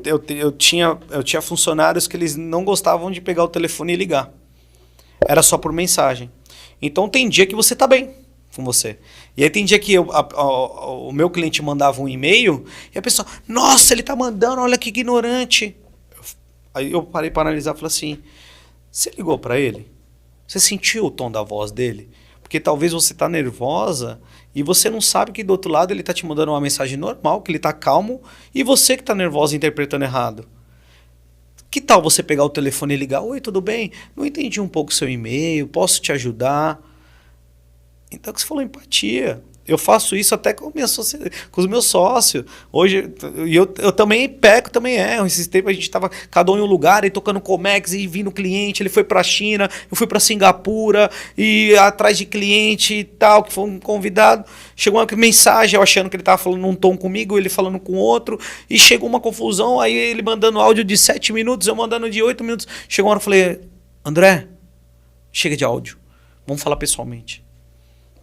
Eu tinha funcionários que eles não gostavam de pegar o telefone e ligar. Era só por mensagem. Então tem dia que você tá bem com você. E aí tem dia que o meu cliente mandava um e-mail e a pessoa, nossa, ele tá mandando, olha que ignorante. Aí eu parei para analisar e falei assim, você ligou para ele? Você sentiu o tom da voz dele? Porque talvez você tá nervosa e você não sabe que do outro lado ele tá te mandando uma mensagem normal, que ele tá calmo, e você que tá nervosa interpretando errado. Que tal você pegar o telefone e ligar? Oi, tudo bem? Não entendi um pouco o seu e-mail, posso te ajudar? Então, o que você falou, empatia. Eu faço isso até com, com os meus sócios. Hoje, eu também peco, também erro. Esses tempos a gente estava cada um em um lugar, e tocando Comex, e vindo cliente. Ele foi para a China, eu fui para Singapura, e atrás de cliente e tal, que foi um convidado. Chegou uma mensagem, eu achando que ele estava falando num tom comigo, ele falando com outro, e chegou uma confusão. Aí ele mandando áudio de 7 minutos, eu mandando de 8 minutos. Chegou uma hora, eu falei, André, chega de áudio, vamos falar pessoalmente.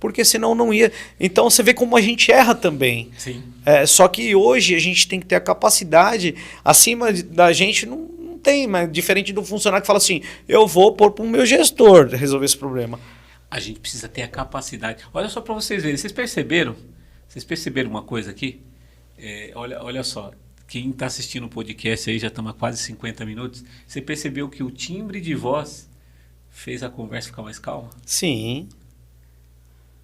Porque senão não ia. Então você vê como a gente erra também. Sim. Só que hoje a gente tem que ter a capacidade, acima da gente não tem, mas diferente do funcionário que fala assim, eu vou pôr para o meu gestor resolver esse problema. A gente precisa ter a capacidade. Olha só para vocês verem, vocês perceberam? Vocês perceberam uma coisa aqui? Olha só, quem está assistindo o podcast aí, já estamos há quase 50 minutos, você percebeu que o timbre de voz fez a conversa ficar mais calma? Sim.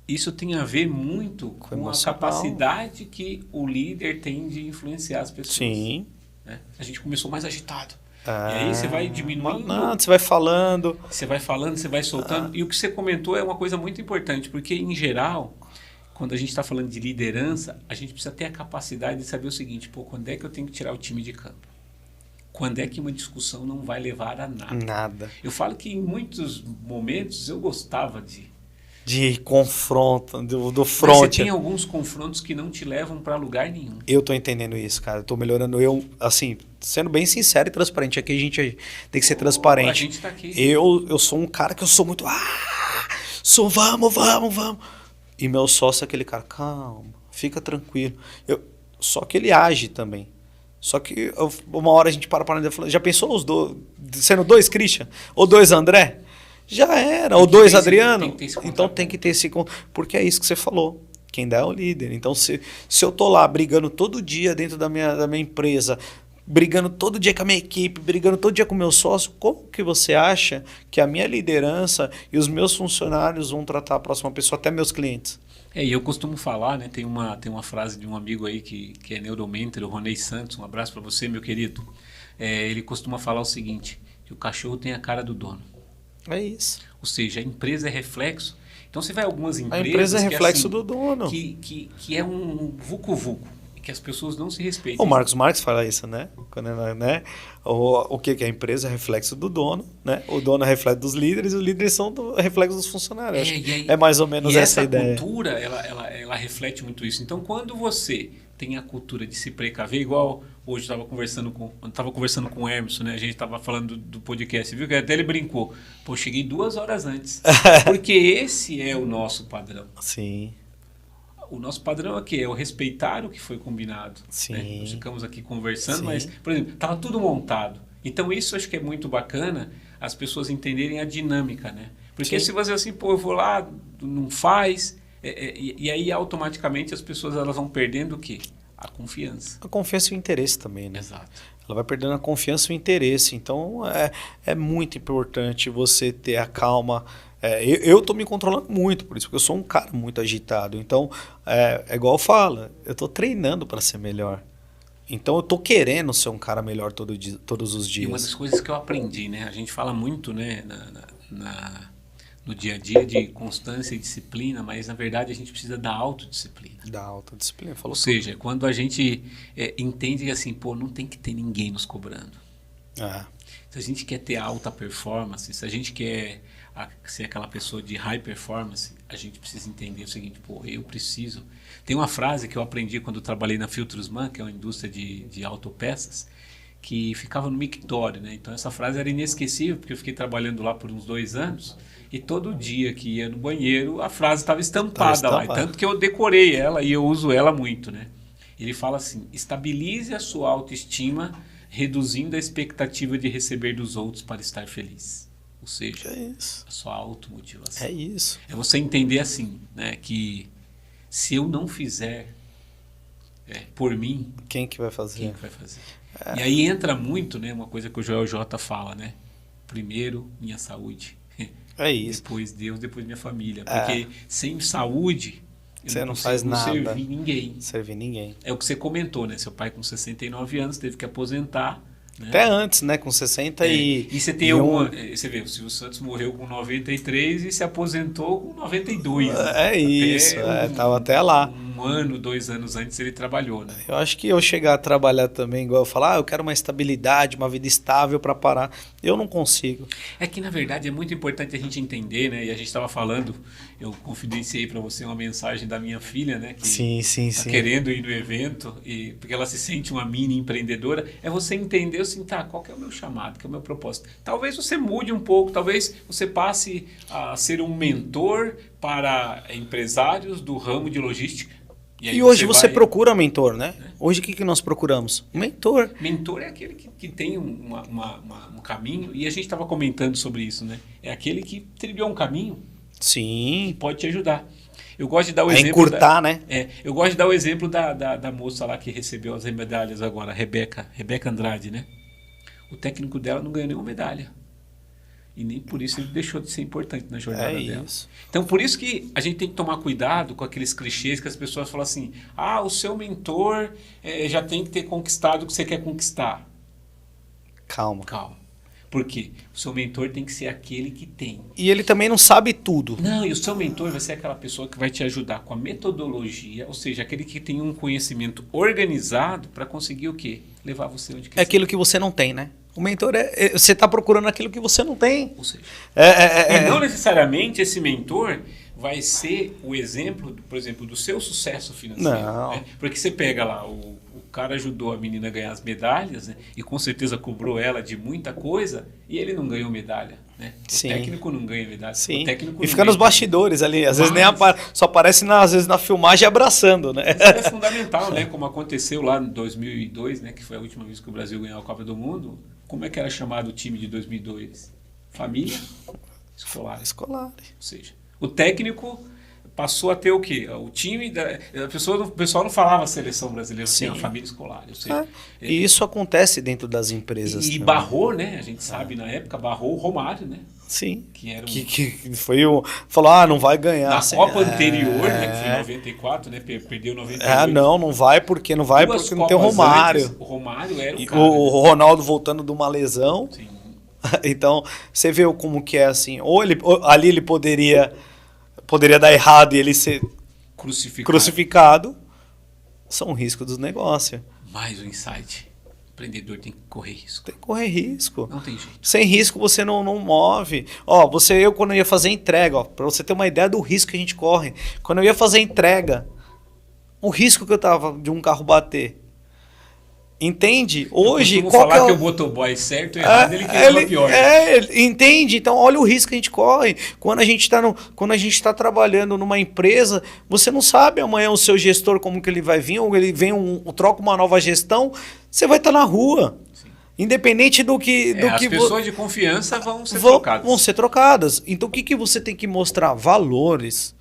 Isso tem a ver muito com a capacidade que o líder tem de influenciar as pessoas. Sim. Né? A gente começou mais agitado. E aí você vai diminuindo. Não, você vai falando. Você vai falando, você vai soltando. E o que você comentou é uma coisa muito importante, porque em geral, quando a gente está falando de liderança, a gente precisa ter a capacidade de saber o seguinte, quando é que eu tenho que tirar o time de campo? Quando é que uma discussão não vai levar a nada? Nada. Eu falo que em muitos momentos eu gostava de confronto, do front. Mas você tem alguns confrontos que não te levam para lugar nenhum. Eu tô entendendo isso, cara. Eu tô melhorando. Eu, assim, sendo bem sincero e transparente. Aqui a gente tem que ser transparente. A gente tá aqui. Eu sou um cara que eu sou muito... vamos. E meu sócio é aquele cara, calma, fica tranquilo. Só que ele age também. Só que uma hora a gente para e fala, já pensou os dois, sendo 2 Christian? Ou 2 André? Já era. Ou 2 Adriano? Então tem que ter esse... Porque é isso que você falou. Quem dá é o líder. Então se eu tô lá brigando todo dia dentro da minha empresa, brigando todo dia com a minha equipe, brigando todo dia com o meu sócio, como que você acha que a minha liderança e os meus funcionários vão tratar a próxima pessoa, até meus clientes? E eu costumo falar, né? Tem uma frase de um amigo aí que é neuromentor, o Ronei Santos. Um abraço para você, meu querido. Ele costuma falar o seguinte, que o cachorro tem a cara do dono. É isso. Ou seja, a empresa é reflexo. Então você vai a algumas empresas... A empresa é reflexo assim, do dono. Que é um vucu-vucu. Que as pessoas não se respeitam. O Marcos Marx fala isso, né? Né? O que é a empresa é reflexo do dono, né? O dono é reflexo dos líderes e os líderes são reflexo dos funcionários. É mais ou menos essa ideia. Essa cultura, ela reflete muito isso. Então, quando você tem a cultura de se precaver, igual hoje eu estava conversando com o Emerson, né? A gente estava falando do podcast, viu? Que até ele brincou. Cheguei 2 horas antes. Porque esse é o nosso padrão. Sim. O nosso padrão aqui é o respeitar o que foi combinado. Sim. Né? Nós ficamos aqui conversando, Sim. mas, por exemplo, estava tudo montado. Então, isso acho que é muito bacana as pessoas entenderem a dinâmica, né? Porque se você assim, eu vou lá, não faz, e aí automaticamente as pessoas elas vão perdendo o quê? A confiança. A confiança e o interesse também, né? Exato. Ela vai perdendo a confiança e o interesse. Então, é muito importante você ter a calma. Eu estou me controlando muito por isso, porque eu sou um cara muito agitado. Então, é igual eu falo, eu estou treinando para ser melhor. Então, eu estou querendo ser um cara melhor todos os dias. E uma das coisas que eu aprendi, né? A gente fala muito, né, no dia a dia de constância e disciplina, mas, na verdade, a gente precisa da autodisciplina. Da autodisciplina, falou. Ou seja, quando a gente entende que, assim, não tem que ter ninguém nos cobrando. Se a gente quer ter alta performance, se a gente quer ser aquela pessoa de high performance, a gente precisa entender o seguinte, eu preciso... Tem uma frase que eu aprendi quando eu trabalhei na Filtrosman, que é uma indústria de autopeças, que ficava no mictório, né? Então essa frase era inesquecível, porque eu fiquei trabalhando lá por uns 2 anos, e todo dia que ia no banheiro, a frase estava estampada lá, tanto que eu decorei ela e eu uso ela muito, né? Ele fala assim, estabilize a sua autoestima, reduzindo a expectativa de receber dos outros para estar feliz. Ou seja, a sua automotivação. É isso. É você entender assim, né, que se eu não fizer por mim... Quem que vai fazer? Quem que vai fazer? E aí entra muito, né, uma coisa que o Joel J fala, né? Primeiro, minha saúde. É isso. Depois Deus, depois minha família. Porque sem saúde... Você não faz nada. Servir ninguém. Servir ninguém. É o que você comentou, né? Seu pai com 69 anos teve que aposentar né? Até antes, né? Com 60 e você tem alguma... Você vê, o Silvio Santos morreu com 93 e se aposentou com 92. Né? É isso, tava até lá. Um ano, 2 anos antes ele trabalhou, né? Eu acho que eu chegar a trabalhar também, igual eu falar, eu quero uma estabilidade, uma vida estável para parar. Eu não consigo. É que, na verdade, é muito importante a gente entender, né? E a gente estava falando, eu confidenciei para você uma mensagem da minha filha, né? Que sim. querendo ir no evento, porque ela se sente uma mini empreendedora. É você entender assim, tá, qual que é o meu chamado, qual é o meu propósito. Talvez você mude um pouco, talvez você passe a ser um mentor para empresários do ramo de logística. E hoje você procura mentor, né? Hoje o que nós procuramos? Um mentor. Mentor é aquele que tem um caminho, e a gente estava comentando sobre isso, né? É aquele que trilhou um caminho. Sim. Que pode te ajudar. Eu gosto de dar o exemplo. Encurtar, né? Eu gosto de dar o exemplo da moça lá que recebeu as medalhas agora, Rebeca Andrade, né? O técnico dela não ganhou nenhuma medalha. E nem por isso ele deixou de ser importante na jornada dela. Isso. Então, por isso que a gente tem que tomar cuidado com aqueles clichês que as pessoas falam assim: ah, o seu mentor já tem que ter conquistado o que você quer conquistar. Calma. Por quê? O seu mentor tem que ser aquele que tem. E ele também não sabe tudo. Não, e o seu mentor vai ser aquela pessoa que vai te ajudar com a metodologia, ou seja, aquele que tem um conhecimento organizado para conseguir o quê? Levar você onde quer. É aquilo que você não tem, né? O mentor você está procurando aquilo que você não tem. Ou seja, e não necessariamente esse mentor vai ser o exemplo, por exemplo, do seu sucesso financeiro. Não. Né? Porque você pega lá, o cara ajudou a menina a ganhar as medalhas, né? E com certeza cobrou ela de muita coisa, e ele não ganhou medalha. Né? O técnico não ganha medalha. Sim. O técnico e fica nos bastidores ali, às vezes nem só aparece às vezes na filmagem abraçando, né? Isso é fundamental, né? Como aconteceu lá em 2002, né? Que foi a última vez que o Brasil ganhou a Copa do Mundo. Como é que era chamado o time de 2002? Família escolar. Escolar. Ou seja, o técnico passou a ter o quê? O time o pessoal não falava seleção brasileira, tinha a família escolar. Ou seja, e isso acontece dentro das empresas. E barrou, né? A gente sabe, na época, barrou o Romário, né? Sim. Que era que foi falou, não vai ganhar. Na Copa anterior, né? Que foi em 94, né? Perdeu 98. Não vai porque não vai porque não tem o Romário. Antes, o Romário era o cara. O Ronaldo voltando de uma lesão. Sim. Então, você vê como que é assim. Ou ali ele poderia dar errado e ele ser crucificado. São riscos dos negócios. Mais um insight. O empreendedor tem que correr risco. Tem que correr risco. Não tem jeito. Sem risco você não move. Quando eu ia fazer entrega, para você ter uma ideia do risco que a gente corre. Quando eu ia fazer entrega, o risco que eu tava de um carro bater. Entende? Hoje, qual falar que o motoboy certo ou errado, ele quer pior. Entende? Então, olha o risco que a gente corre. Quando a gente está trabalhando numa empresa, você não sabe amanhã o seu gestor como que ele vai vir, ou ele vem troca uma nova gestão, você vai estar na rua. Sim. Independente do que... as pessoas de confiança vão ser trocadas. Vão ser trocadas. Então, o que você tem que mostrar? Valores.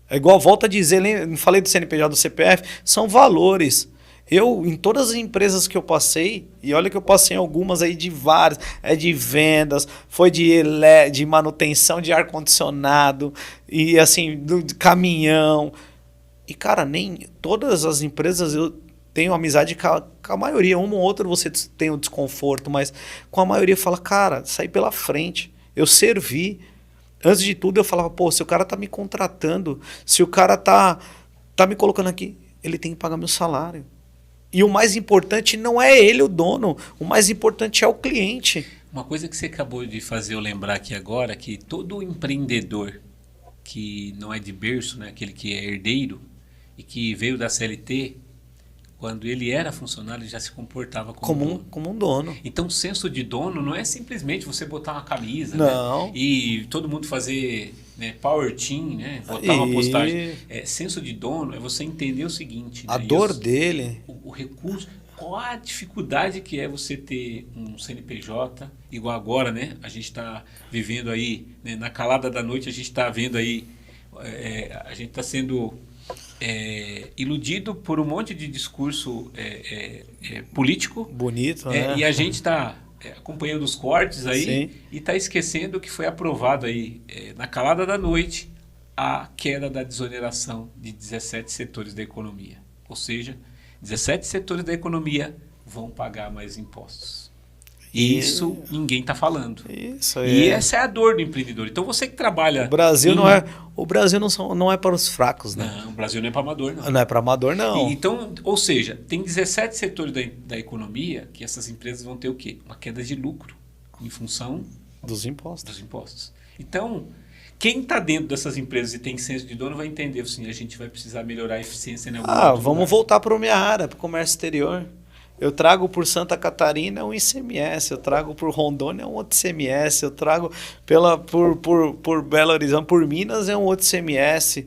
É igual, volta a dizer, falei do CNPJ, do CPF, são valores. Em todas as empresas que eu passei, e olha que eu passei em algumas aí de várias, de vendas, foi de manutenção de ar-condicionado, e assim, de caminhão. E, cara, nem todas as empresas eu tenho amizade com a maioria. Uma ou outra você tem o desconforto, mas com a maioria fala, cara, saí pela frente, eu servi. Antes de tudo eu falava, se o cara tá me contratando, se o cara tá me colocando aqui, ele tem que pagar meu salário. E o mais importante não é ele o dono, o mais importante é o cliente. Uma coisa que você acabou de fazer eu lembrar aqui agora, que todo empreendedor que não é de berço, né, aquele que é herdeiro e que veio da CLT, quando ele era funcionário, ele já se comportava como um dono. Então, o senso de dono não é simplesmente você botar uma camisa, não. Né, e todo mundo fazer, né, power team, né, botar uma postagem. Senso de dono é você entender o seguinte. A dor dele. O recurso. Qual a dificuldade que é você ter um CNPJ, igual agora, né? A gente está vivendo aí, né, na calada da noite, a gente está vendo aí, a gente está sendo... iludido por um monte de discurso político. Bonito, né? E a gente está acompanhando os cortes aí. Sim. E está esquecendo que foi aprovado aí, na calada da noite, a queda da desoneração de 17 setores da economia. Ou seja, 17 setores da economia vão pagar mais impostos. E isso ninguém está falando. Isso E essa é a dor do empreendedor. Então você que trabalha... O Brasil não é para os fracos, né? Não, o Brasil não é para amador, não. Não é para amador, não. Então, ou seja, tem 17 setores da economia que essas empresas vão ter o quê? Uma queda de lucro em função dos impostos. Então, quem está dentro dessas empresas e tem senso de dono vai entender assim, a gente vai precisar melhorar a eficiência em algum outro vamos lugar. voltar para a minha área, para o comércio exterior. Eu trago por Santa Catarina um ICMS, eu trago por Rondônia um outro ICMS, eu trago por Belo Horizonte, por Minas é um outro ICMS.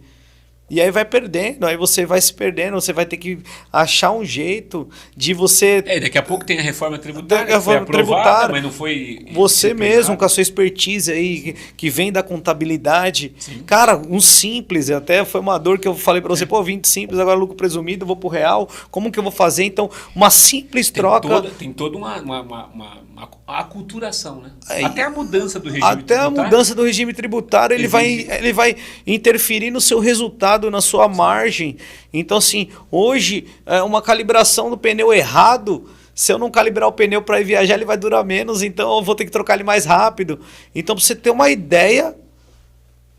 E aí vai perdendo, aí você vai se perdendo, você vai ter que achar um jeito de você... daqui a pouco tem a reforma tributária, a reforma tributária, mas não foi... Você mesmo, com a sua expertise aí, que vem da contabilidade. Sim. Cara, um simples, até foi uma dor que eu falei para você, vim de simples, agora lucro presumido, vou pro real, como que eu vou fazer? Então, uma simples troca... Tem toda uma aculturação, né? Até a mudança do regime tributário. Até a mudança do regime tributário, ele vai interferir no seu resultado, na sua margem. Então, assim, hoje, uma calibração do pneu errado, se eu não calibrar o pneu para ir viajar, ele vai durar menos, então eu vou ter que trocar ele mais rápido. Então, para você ter uma ideia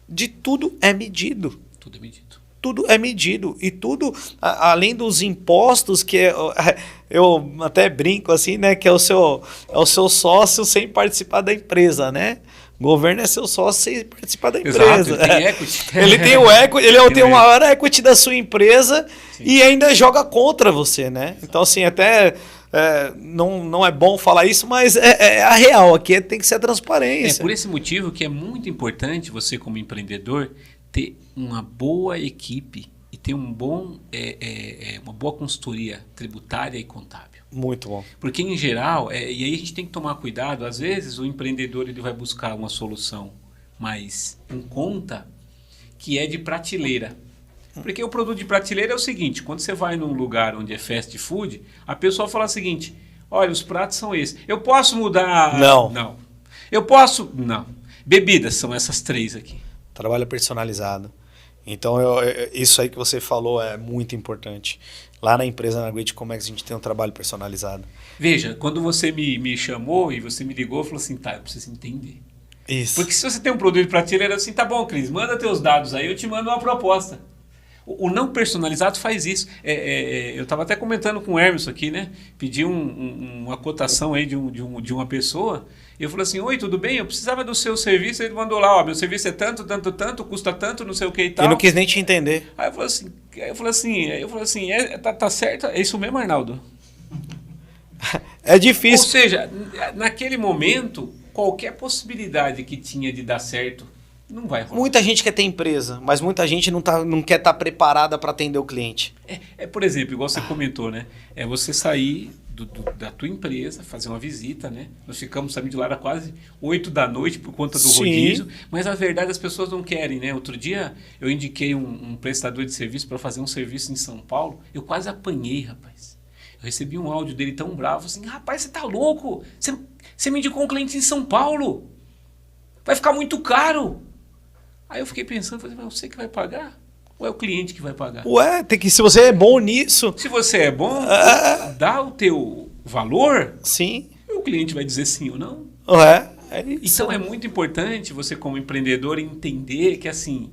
de tudo é medido. Tudo é medido. Tudo é medido. E tudo, além dos impostos, que eu até brinco assim, né? Que é o seu sócio sem participar da empresa, né? O governo é seu sócio sem participar da empresa. Exato, ele tem equity. Ele tem o equity, ele tem o maior equity da sua empresa. Sim. E ainda joga contra você, né? Exato. Então, assim, até não é bom falar isso, mas é a real. Aqui tem que ser a transparência. É por esse motivo que é muito importante você, como empreendedor, ter uma boa equipe e ter uma boa consultoria tributária e contábil. Muito bom. Porque, em geral, e aí a gente tem que tomar cuidado, às vezes o empreendedor ele vai buscar uma solução mais em conta, que é de prateleira. Porque o produto de prateleira é o seguinte, quando você vai num lugar onde é fast food, a pessoa fala o seguinte, olha, os pratos são esses. Eu posso mudar? Não. Eu posso? Não. Bebidas são essas 3 aqui. Trabalho personalizado. Então, isso aí que você falou é muito importante. Lá na empresa, na Great Comex, a gente tem um trabalho personalizado. Veja, quando você me chamou e você me ligou, falou assim, tá, eu preciso entender. Isso. Porque se você tem um produto de prateleira, assim, tá bom, Cris, manda teus dados aí, eu te mando uma proposta. O não personalizado faz isso. Eu estava até comentando com o Hermes aqui, né? Pedi uma cotação aí de uma pessoa. Eu falei assim, oi, tudo bem? Eu precisava do seu serviço. Ele mandou lá, ó, meu serviço é tanto, custa tanto, não sei o que e tal. E não quis nem te entender. Aí eu falei assim, tá certo? É isso mesmo, Arnaldo? É difícil. Ou seja, naquele momento, qualquer possibilidade que tinha de dar certo, não vai rolar. Muita gente quer ter empresa, mas muita gente não quer estar preparada para atender o cliente. Por exemplo, igual você comentou, né? É você sair da tua empresa, fazer uma visita, né? Nós ficamos saindo de lá, era quase 8 da noite por conta do rodízio, mas a verdade as pessoas não querem, né? Outro dia eu indiquei um prestador de serviço para fazer um serviço em São Paulo, eu quase apanhei, rapaz. Eu recebi um áudio dele tão bravo, assim, rapaz, você tá louco? Você me indicou um cliente em São Paulo? Vai ficar muito caro. Aí eu fiquei pensando, falei, mas você que vai pagar? Ou é o cliente que vai pagar? Ué, se você é bom nisso... Se você é bom, dá o teu valor, sim. O cliente vai dizer sim ou não. É isso. Então é muito importante você como empreendedor entender que assim,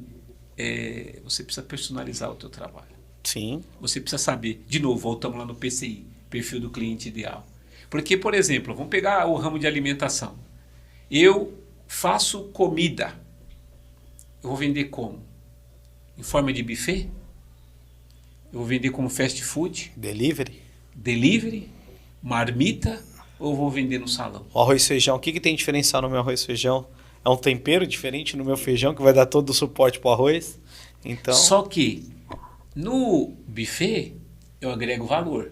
você precisa personalizar o teu trabalho. Sim. Você precisa saber, de novo, voltamos lá no PCI, perfil do cliente ideal. Porque, por exemplo, vamos pegar o ramo de alimentação. Eu faço comida. Eu vou vender como? Em forma de buffet? Eu vou vender como fast food? Delivery? Marmita? Ou vou vender no salão? O arroz e feijão, o que tem diferencial no meu arroz e feijão? É um tempero diferente no meu feijão que vai dar todo o suporte para o arroz? Então... Só que no buffet eu agrego valor.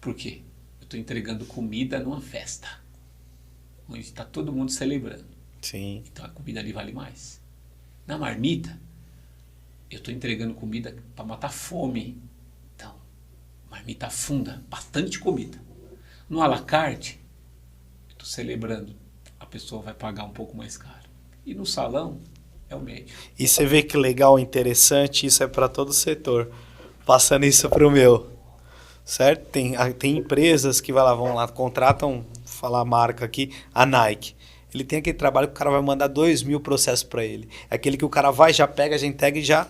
Por quê? Eu estou entregando comida numa festa, onde está todo mundo celebrando. Sim. Então a comida ali vale mais. Na marmita, eu estou entregando comida para matar fome. Então, marmita funda, bastante comida. No à la carte, estou celebrando, a pessoa vai pagar um pouco mais caro. E no salão, é o médio. E você vê que legal, interessante, isso é para todo o setor. Passando isso para o meu. Certo? Tem empresas que vão lá, contratam, falar a marca aqui, a Nike. Ele tem aquele trabalho que o cara vai mandar 2.000 processos para ele. É aquele que o cara vai, já pega, já entrega e já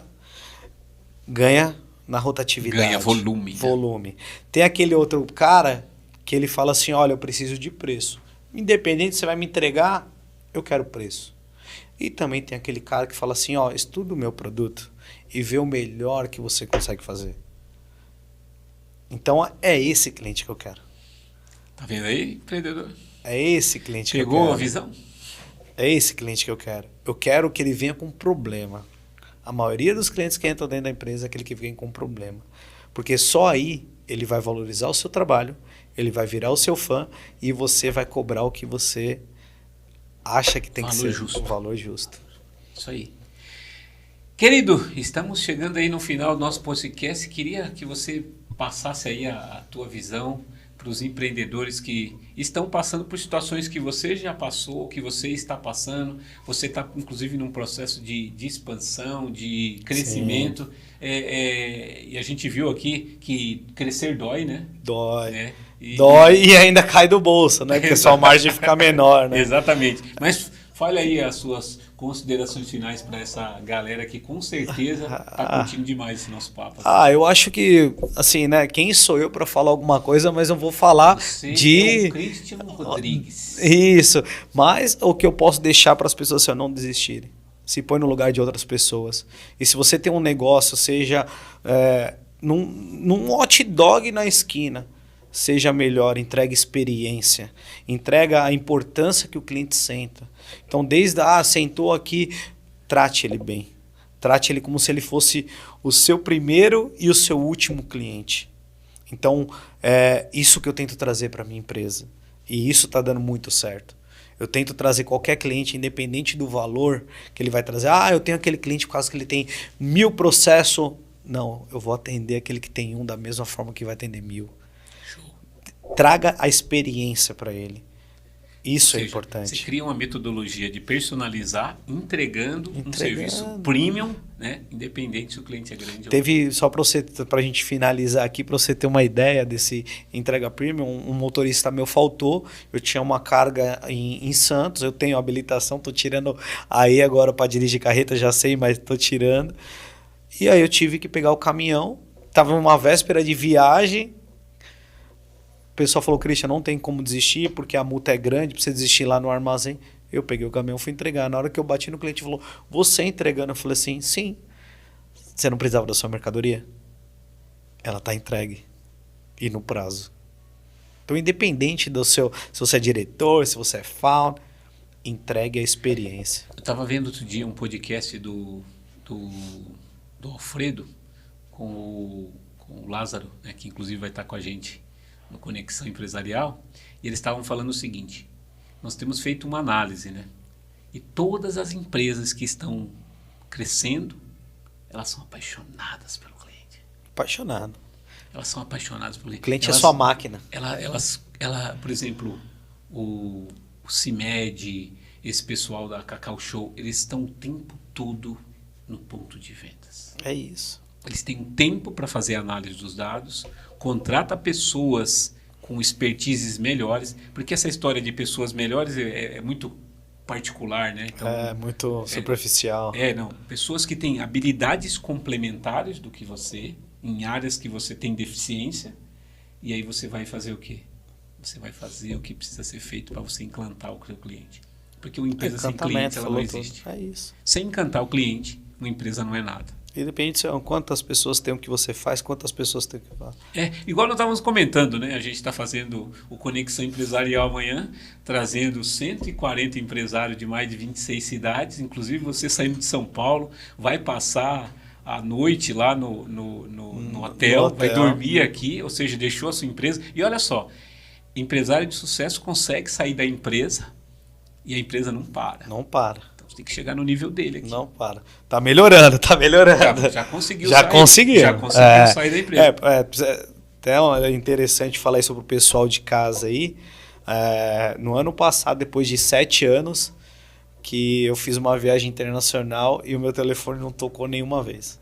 ganha na rotatividade. Ganha volume. Volume. Tem aquele outro cara que ele fala assim, olha, eu preciso de preço. Independente se você vai me entregar, eu quero preço. E também tem aquele cara que fala assim, ó, estuda o meu produto e vê o melhor que você consegue fazer. Então é esse cliente que eu quero. Tá vendo aí, empreendedor? É esse cliente que eu quero. Pegou a visão? É esse cliente que eu quero. Eu quero que ele venha com problema. A maioria dos clientes que entram dentro da empresa é aquele que vem com problema. Porque só aí ele vai valorizar o seu trabalho, ele vai virar o seu fã e você vai cobrar o que você acha que tem que ser justo. Um valor justo. Isso aí. Querido, estamos chegando aí no final do nosso podcast. Queria que você passasse aí a tua visão para os empreendedores que estão passando por situações que você já passou, que você está passando. Você está, inclusive, num processo de expansão, de crescimento. E a gente viu aqui que crescer dói, né? Dói. Dói e ainda cai do bolso, né? Porque só a margem fica menor, né? Exatamente. Mas fale aí as suas considerações finais para essa galera que com certeza está curtindo demais esse nosso papo. Eu acho que, assim, né? Quem sou eu para falar alguma coisa, mas eu vou falar Você de... é o Cristiano Rodrigues. Isso. Mas o que eu posso deixar para as pessoas se não desistirem. Se põe no lugar de outras pessoas. E se você tem um negócio, seja num hot dog na esquina, seja melhor, entrega experiência, entrega a importância que o cliente senta. Então, desde sentou aqui, trate ele bem. Trate ele como se ele fosse o seu primeiro e o seu último cliente. Então, é isso que eu tento trazer para a minha empresa. E isso está dando muito certo. Eu tento trazer qualquer cliente, independente do valor que ele vai trazer. Eu tenho aquele cliente por causa que ele tem 1.000 processos. Não, eu vou atender aquele que tem um da mesma forma que vai atender 1.000. Traga a experiência para ele. Isso é importante. Você cria uma metodologia de personalizar, entregando um serviço premium, né? Independente se o cliente é grande ou não. Só para a gente finalizar aqui, para você ter uma ideia desse entrega premium, um motorista meu faltou, eu tinha uma carga em Santos, eu tenho habilitação, estou tirando aí agora para dirigir carreta, já sei, mas estou tirando. E aí eu tive que pegar o caminhão, estava numa véspera de viagem. O pessoal falou, Christian, não tem como desistir porque a multa é grande, pra você desistir lá no armazém. Eu peguei o caminhão, fui entregar. Na hora que eu bati no cliente, falou, você entregando? Eu falei assim, sim. Você não precisava da sua mercadoria? Ela está entregue. E no prazo. Então, independente do se você é diretor, se você é founder, entregue a experiência. Eu estava vendo outro dia um podcast do Alfredo com o Lázaro, né, que inclusive vai estar com a gente no Conexão Empresarial, e eles estavam falando o seguinte: nós temos feito uma análise, né? E todas as empresas que estão crescendo, elas são apaixonadas pelo cliente. Apaixonado. Elas são apaixonadas pelo cliente. O cliente é sua máquina. Por exemplo, o CIMED, esse pessoal da Cacau Show, eles estão o tempo todo no ponto de vendas. É isso. Eles têm tempo para fazer a análise dos dados, contrata pessoas com expertises melhores, porque essa história de pessoas melhores é muito particular, né? Então, é muito superficial. Não. Pessoas que têm habilidades complementares do que você, em áreas que você tem deficiência, e aí você vai fazer o quê? Você vai fazer o que precisa ser feito para você encantar o seu cliente. Porque uma empresa sem cliente, ela não existe. É isso. Sem encantar o cliente, uma empresa não é nada. E depende de quantas pessoas tem o que você faz, quantas pessoas tem o que faz. Igual nós estávamos comentando, né? A gente está fazendo o Conexão Empresarial amanhã, trazendo 140 empresários de mais de 26 cidades, inclusive você saindo de São Paulo, vai passar a noite lá no hotel, vai dormir aqui, ou seja, deixou a sua empresa. E olha só, empresário de sucesso consegue sair da empresa e a empresa não para. Não para. Tem que chegar no nível dele aqui. Não para. Tá melhorando. Já conseguiu já sair. Conseguiu. Já conseguiu sair da empresa. Até é interessante falar isso pro pessoal de casa aí. No ano passado, depois de 7 anos, que eu fiz uma viagem internacional e o meu telefone não tocou nenhuma vez.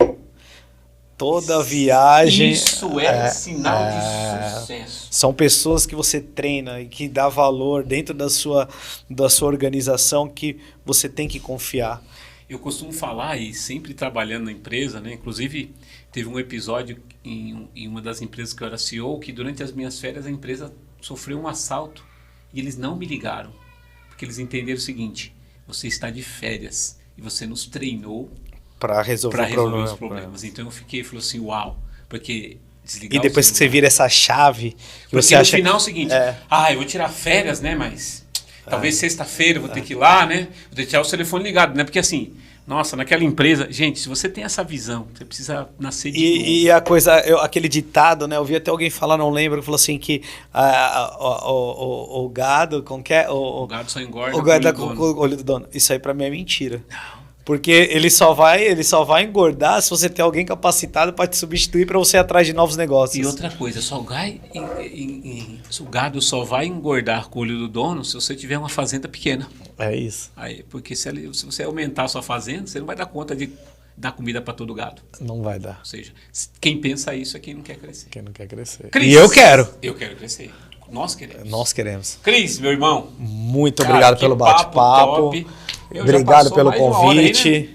Toda viagem. Isso é sinal de sucesso. São pessoas que você treina e que dá valor dentro da sua organização, que você tem que confiar. Eu costumo falar, e sempre trabalhando na empresa, né? Inclusive, teve um episódio em uma das empresas que eu era CEO, que durante as minhas férias a empresa sofreu um assalto e eles não me ligaram. Porque eles entenderam o seguinte: você está de férias e você nos treinou para resolver os problemas. Então eu falei assim, uau, porque desligar e depois que você vira essa chave, que porque você acha no final é o seguinte, eu vou tirar férias, né, mas talvez sexta-feira eu vou ter que ir lá, né, vou deixar o telefone ligado, né, porque assim, nossa, naquela empresa, gente, se você tem essa visão, você precisa nascer de novo. E a coisa, aquele ditado, né, eu vi até alguém falar, não lembro, que falou assim que o gado, como que é? O gado só engorda com o olho do dono. Isso aí pra mim é mentira. Não. Porque ele só vai engordar se você tem alguém capacitado para te substituir, para você ir atrás de novos negócios. E outra coisa, o gado só vai engordar com o olho do dono se você tiver uma fazenda pequena. É isso. Aí, porque se você aumentar a sua fazenda, você não vai dar conta de dar comida para todo gado. Não vai dar. Ou seja, quem pensa isso é quem não quer crescer. Quem não quer crescer. Cris, e eu quero. Eu quero crescer. Nós queremos. Nós queremos. Cris, meu irmão. Muito obrigado pelo bate-papo. Obrigado pelo convite. Aí, né?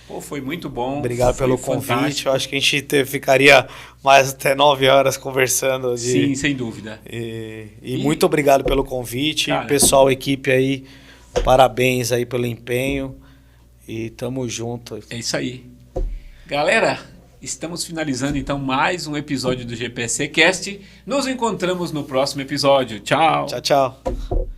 Pô, foi muito bom. Obrigado pelo convite. Eu acho que a gente ficaria mais até 9 horas conversando. Sim, sem dúvida. E muito obrigado pelo convite. Cara, pessoal, equipe aí, parabéns aí pelo empenho. E tamo junto. É isso aí. Galera, estamos finalizando então mais um episódio do GPC Cast. Nos encontramos no próximo episódio. Tchau. Tchau, tchau.